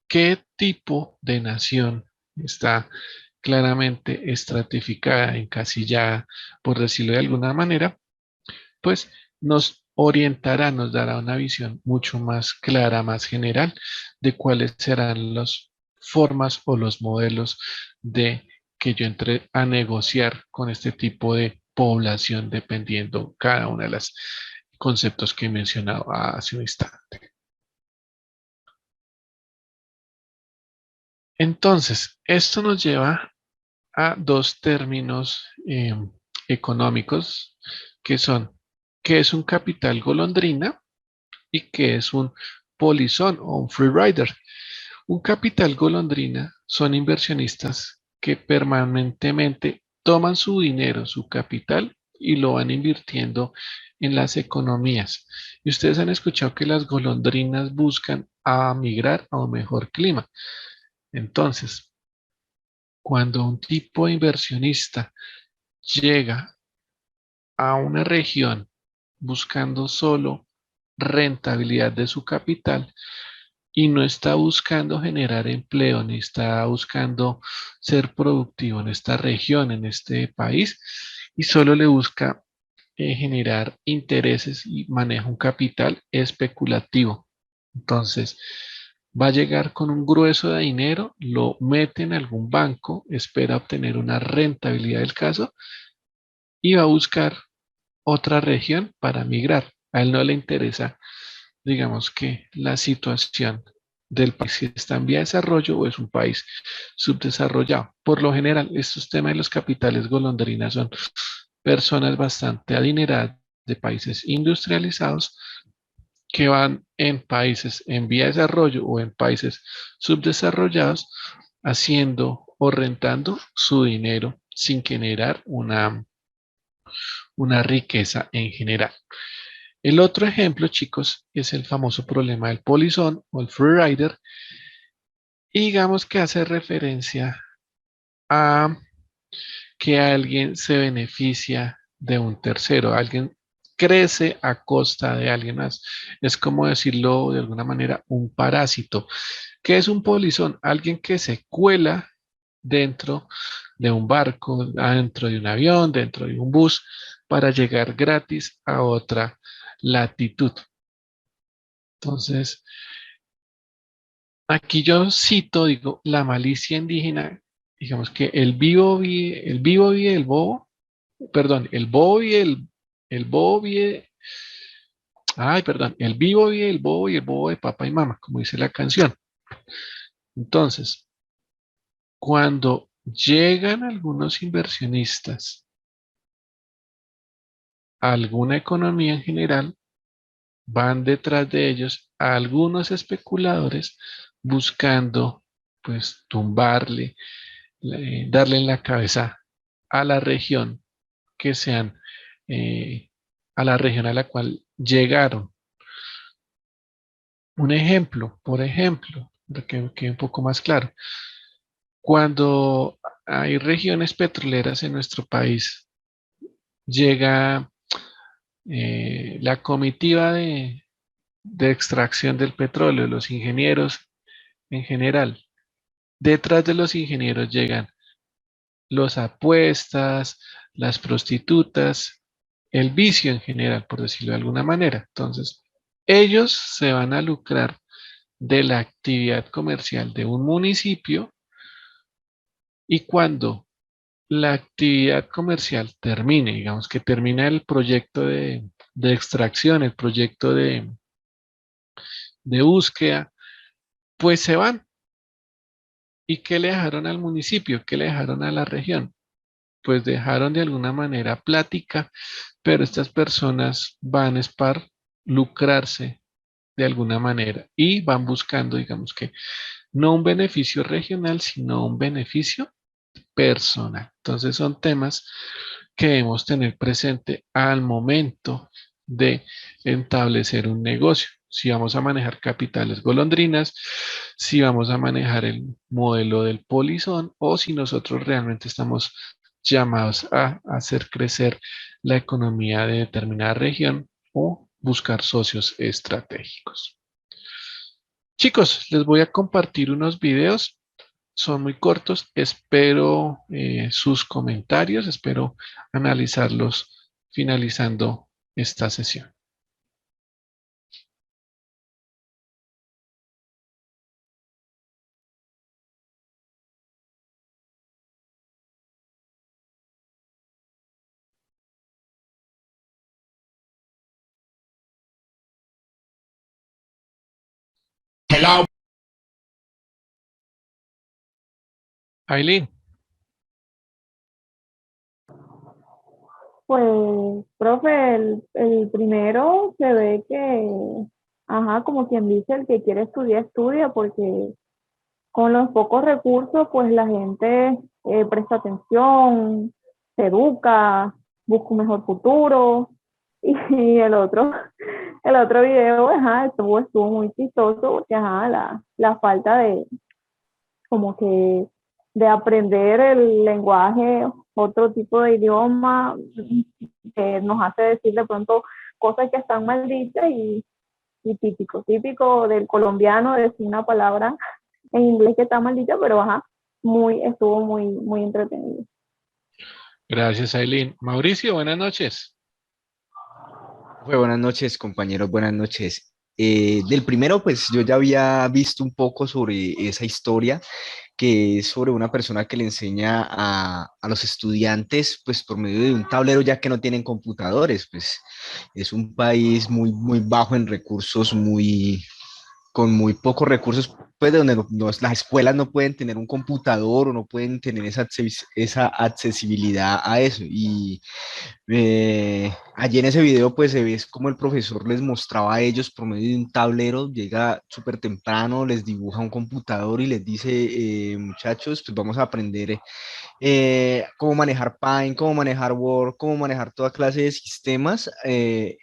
qué tipo de nación está claramente estratificada, encasillada, por decirlo de alguna manera, pues nos orientará, nos dará una visión mucho más clara, más general de cuáles serán las formas o los modelos de que yo entre a negociar con este tipo de población dependiendo cada una de las conceptos que he mencionado hace un instante. Entonces, esto nos lleva a dos términos económicos que son, ¿qué es un capital golondrina y qué es un polizón o un free rider? Un capital golondrina son inversionistas que permanentemente toman su dinero, su capital y lo van invirtiendo en las economías. Y ustedes han escuchado que las golondrinas buscan a migrar a un mejor clima. Entonces, cuando un tipo de inversionista llega a una región buscando solo rentabilidad de su capital y no está buscando generar empleo, ni está buscando ser productivo en esta región, en este país, y solo le busca generar intereses y maneja un capital especulativo. Entonces, va a llegar con un grueso de dinero, lo mete en algún banco, espera obtener una rentabilidad del caso y va a buscar otra región para migrar. A él no le interesa, digamos que la situación del país, si está en vía de desarrollo o es un país subdesarrollado. Por lo general, estos temas de los capitales golondrinas son personas bastante adineradas de países industrializados que van en países en vía de desarrollo o en países subdesarrollados haciendo o rentando su dinero sin generar una riqueza en general. El otro ejemplo, chicos, es el famoso problema del polizón o el freerider, y digamos que hace referencia a que alguien se beneficia de un tercero, alguien crece a costa de alguien más. Es como decirlo de alguna manera, un parásito. ¿Qué es un polizón? Alguien que se cuela dentro de un barco, dentro de un avión, dentro de un bus, para llegar gratis a otra latitud. Entonces, aquí yo cito, digo, la malicia indígena, digamos que el vivo vive el bobo, perdón, el bobo vive el bobo vive, ay, perdón, el vivo vive el bobo y el bobo de papá y mamá, como dice la canción. Entonces, cuando llegan algunos inversionistas a alguna economía en general, van detrás de ellos a algunos especuladores buscando, pues, tumbarle, darle en la cabeza a la región que sean, eh, a la región a la cual llegaron. Un ejemplo, por ejemplo, para que quede un poco más claro, cuando hay regiones petroleras en nuestro país, llega la comitiva de extracción del petróleo, los ingenieros en general. Detrás de los ingenieros llegan los apuestas, las prostitutas, el vicio en general, por decirlo de alguna manera. Entonces, ellos se van a lucrar de la actividad comercial de un municipio y cuando la actividad comercial termine, digamos que termina el proyecto de extracción, el proyecto de búsqueda, pues se van. ¿Y qué le dejaron al municipio? ¿Qué le dejaron a la región? Pues dejaron de alguna manera plática, pero estas personas van a espar lucrarse de alguna manera y van buscando, digamos que, no un beneficio regional, sino un beneficio personal. Entonces son temas que debemos tener presente al momento de establecer un negocio. Si vamos a manejar capitales golondrinas, si vamos a manejar el modelo del polizón o si nosotros realmente estamos llamados a hacer crecer la economía de determinada región o buscar socios estratégicos. Chicos, les voy a compartir unos videos, son muy cortos, espero sus comentarios, espero analizarlos finalizando esta sesión. Hello. Aileen, Pues, profe, el primero se ve que, ajá, como quien dice, el que quiere estudiar, estudia, porque con los pocos recursos, pues la gente presta atención, se educa, busca un mejor futuro. Y el otro video, ajá, estuvo muy chistoso, porque, ajá, la falta de, como que, de aprender el lenguaje, otro tipo de idioma, que nos hace decir de pronto cosas que están mal dichas y típico del colombiano decir una palabra en inglés que está mal dicha, pero ajá, estuvo muy entretenido. gracias Aileen. Mauricio, buenas noches. Buenas noches, compañeros, buenas noches. Del primero, pues yo ya había visto un poco sobre esa historia, que es sobre una persona que le enseña a los estudiantes, pues por medio de un tablero, ya que no tienen computadores, pues es un país muy bajo en recursos, con muy pocos recursos, pues de donde las escuelas no pueden tener un computador o no pueden tener esa accesibilidad a eso. Y allí en ese video pues se ve como el profesor les mostraba a ellos por medio de un tablero, llega súper temprano, les dibuja un computador y les dice, muchachos, pues vamos a aprender cómo manejar Paint, cómo manejar Word, cómo manejar toda clase de sistemas,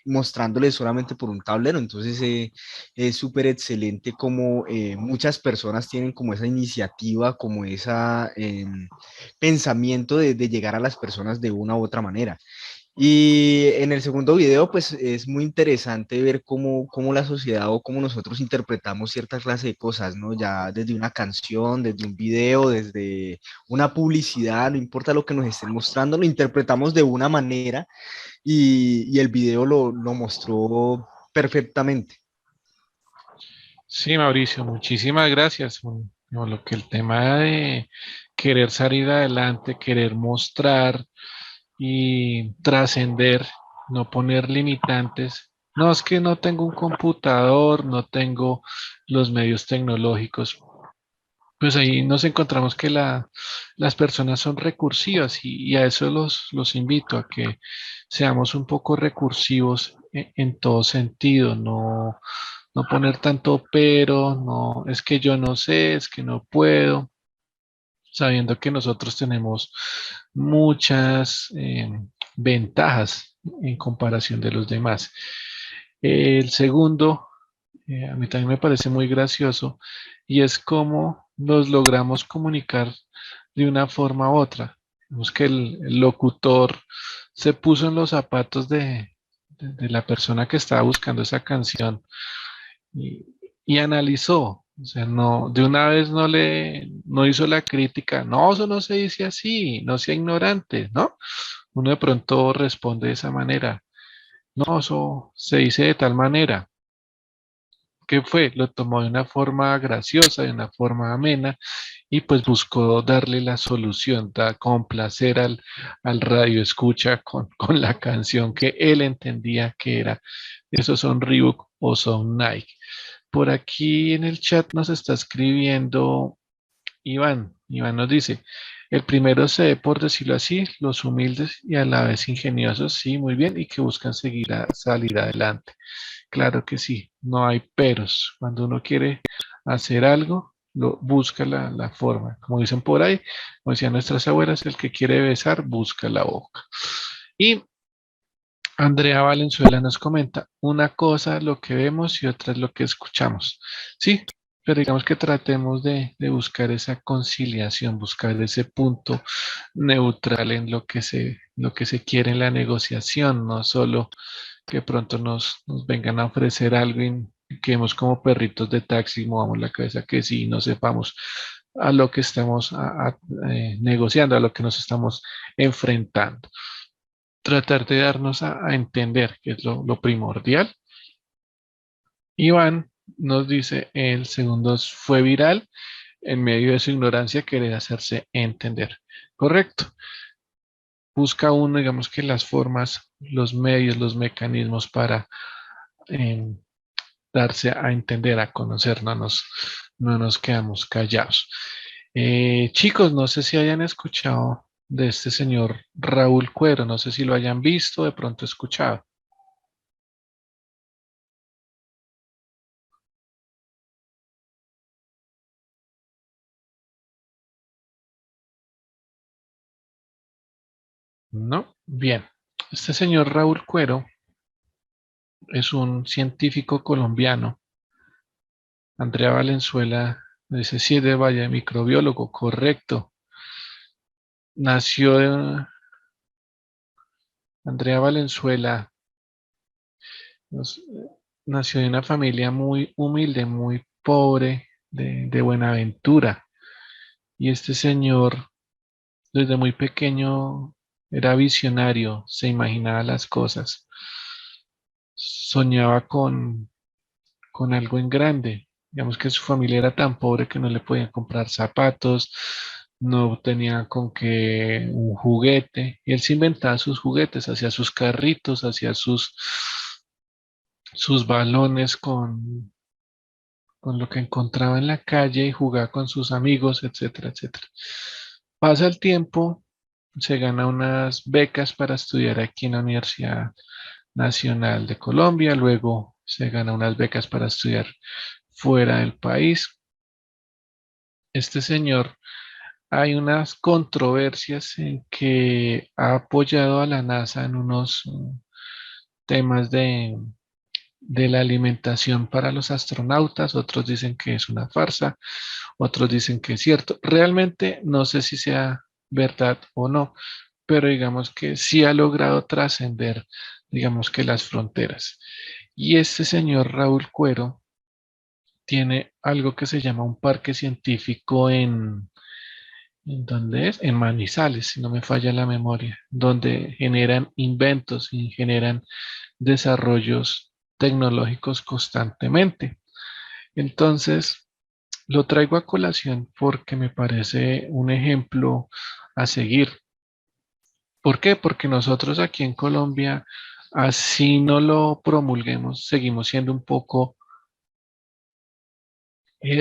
mostrándoles solamente por un tablero. Entonces es súper excelente como muchas personas tienen como esa iniciativa, como ese pensamiento de llegar a las personas de una u otra manera. Y en el segundo video, pues es muy interesante ver cómo la sociedad o cómo nosotros interpretamos ciertas clases de cosas, ¿no? Ya desde una canción, desde un video, desde una publicidad, no importa lo que nos estén mostrando, lo interpretamos de una manera y el video lo mostró perfectamente. Sí, Mauricio, muchísimas gracias. No, lo que el tema de querer salir adelante, querer mostrar y trascender, no poner limitantes. No, es que no tengo un computador, no tengo los medios tecnológicos. Pues ahí nos encontramos que las personas son recursivas y a eso los invito a que seamos un poco recursivos en todo sentido, no poner tanto pero, no, es que yo no sé, es que no puedo, sabiendo que nosotros tenemos muchas ventajas en comparación de los demás. El segundo, a mí también me parece muy gracioso y es cómo nos logramos comunicar de una forma u otra. Vemos que el locutor se puso en los zapatos de la persona que estaba buscando esa canción y, y analizó. O sea, no, de una vez no hizo la crítica, no, eso no se dice así, no sea ignorante, ¿no? Uno de pronto responde de esa manera, no, eso se dice de tal manera. ¿Qué fue? Lo tomó de una forma graciosa, de una forma amena, y pues buscó darle la solución, complacer al radio escucha con la canción que él entendía que era. Esos son Reebok o son Nike. Por aquí en el chat nos está escribiendo Iván. Iván nos dice, el primero se ve, por decirlo así, los humildes y a la vez ingeniosos, sí, muy bien, y que buscan salir adelante. Claro que sí, no hay peros. Cuando uno quiere hacer algo, busca la forma. Como dicen por ahí, como decían nuestras abuelas, el que quiere besar, busca la boca. Y Andrea Valenzuela nos comenta, una cosa lo que vemos y otra es lo que escuchamos. Sí, pero digamos que tratemos de buscar esa conciliación, buscar ese punto neutral en lo que se quiere en la negociación, no solo que pronto nos vengan a ofrecer algo y quedemos como perritos de taxi, movamos la cabeza que sí, no sepamos a lo que estamos negociando, a lo que nos estamos enfrentando. Tratar de darnos a entender, que es lo primordial. Iván nos dice, el segundo fue viral, en medio de su ignorancia querer hacerse entender. Correcto. Busca uno, digamos que las formas, los medios, los mecanismos para em, darse a entender, a conocer, no nos quedamos callados. Chicos, no sé si hayan escuchado de este señor Raúl Cuero, no sé si lo hayan visto, de pronto escuchado. ¿No? Bien. Este señor Raúl Cuero es un científico colombiano. Andrea Valenzuela dice, sí, de Valle, microbiólogo, correcto. Nació Andrea Valenzuela, nos- nació de una familia muy humilde, muy pobre, de Buenaventura. Y este señor, desde muy pequeño, era visionario, se imaginaba las cosas. soñaba con algo en grande. Digamos que su familia era tan pobre que no le podían comprar zapatos, no tenía con qué un juguete. Y él se inventaba sus juguetes, hacía sus carritos, hacía sus balones con lo que encontraba en la calle y jugaba con sus amigos, etcétera, etcétera. Pasa el tiempo, se gana unas becas para estudiar aquí en la Universidad Nacional de Colombia, luego se gana unas becas para estudiar fuera del país. Este señor, hay unas controversias en que ha apoyado a la NASA en unos temas de la alimentación para los astronautas, otros dicen que es una farsa, otros dicen que es cierto. Realmente no sé si sea verdad o no, pero digamos que sí ha logrado trascender, digamos que las fronteras. Y este señor Raúl Cuero tiene algo que se llama un parque científico ¿en dónde es? En Manizales, si no me falla la memoria, donde generan inventos y generan desarrollos tecnológicos constantemente. Entonces, lo traigo a colación porque me parece un ejemplo a seguir. ¿Por qué? Porque nosotros aquí en Colombia, así no lo promulguemos, seguimos siendo un poco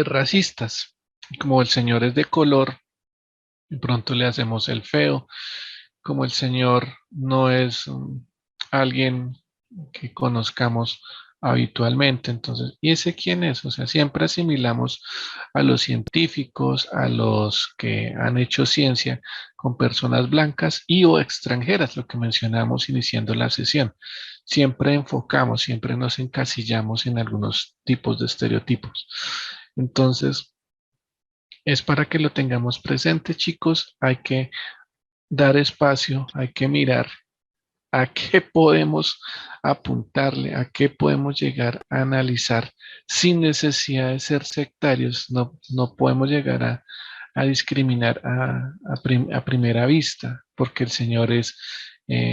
racistas. Como el señor es de color, de pronto le hacemos el feo. Como el señor no es alguien que conozcamos habitualmente. Entonces, ¿y ese quién es? O sea, siempre asimilamos a los científicos, a los que han hecho ciencia con personas blancas y o extranjeras, lo que mencionamos iniciando la sesión. Siempre enfocamos, siempre nos encasillamos en algunos tipos de estereotipos. Entonces, es para que lo tengamos presente, chicos. Hay que dar espacio, hay que mirar a qué podemos apuntarle, a qué podemos llegar a analizar sin necesidad de ser sectarios. No, no podemos llegar a discriminar a primera vista, porque el Señor es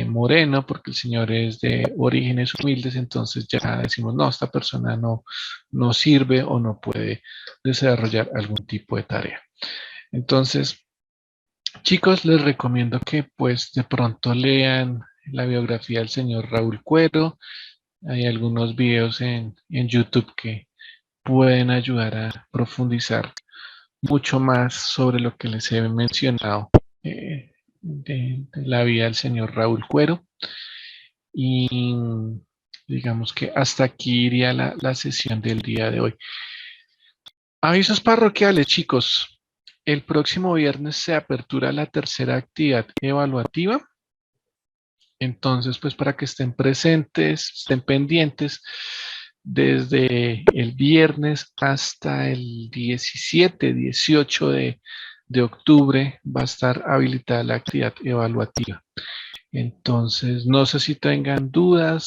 moreno, porque el Señor es de orígenes humildes, entonces ya decimos, no, esta persona no sirve o no puede desarrollar algún tipo de tarea. Entonces, chicos, les recomiendo que pues de pronto lean la biografía del señor Raúl Cuero. Hay algunos videos en YouTube que pueden ayudar a profundizar mucho más sobre lo que les he mencionado de la vida del señor Raúl Cuero. Y digamos que hasta aquí iría la sesión del día de hoy. Avisos parroquiales, chicos. El próximo viernes se apertura la tercera actividad evaluativa. Entonces, pues para que estén presentes, estén pendientes, desde el viernes hasta el 17, 18 de octubre va a estar habilitada la actividad evaluativa. Entonces, no sé si tengan dudas,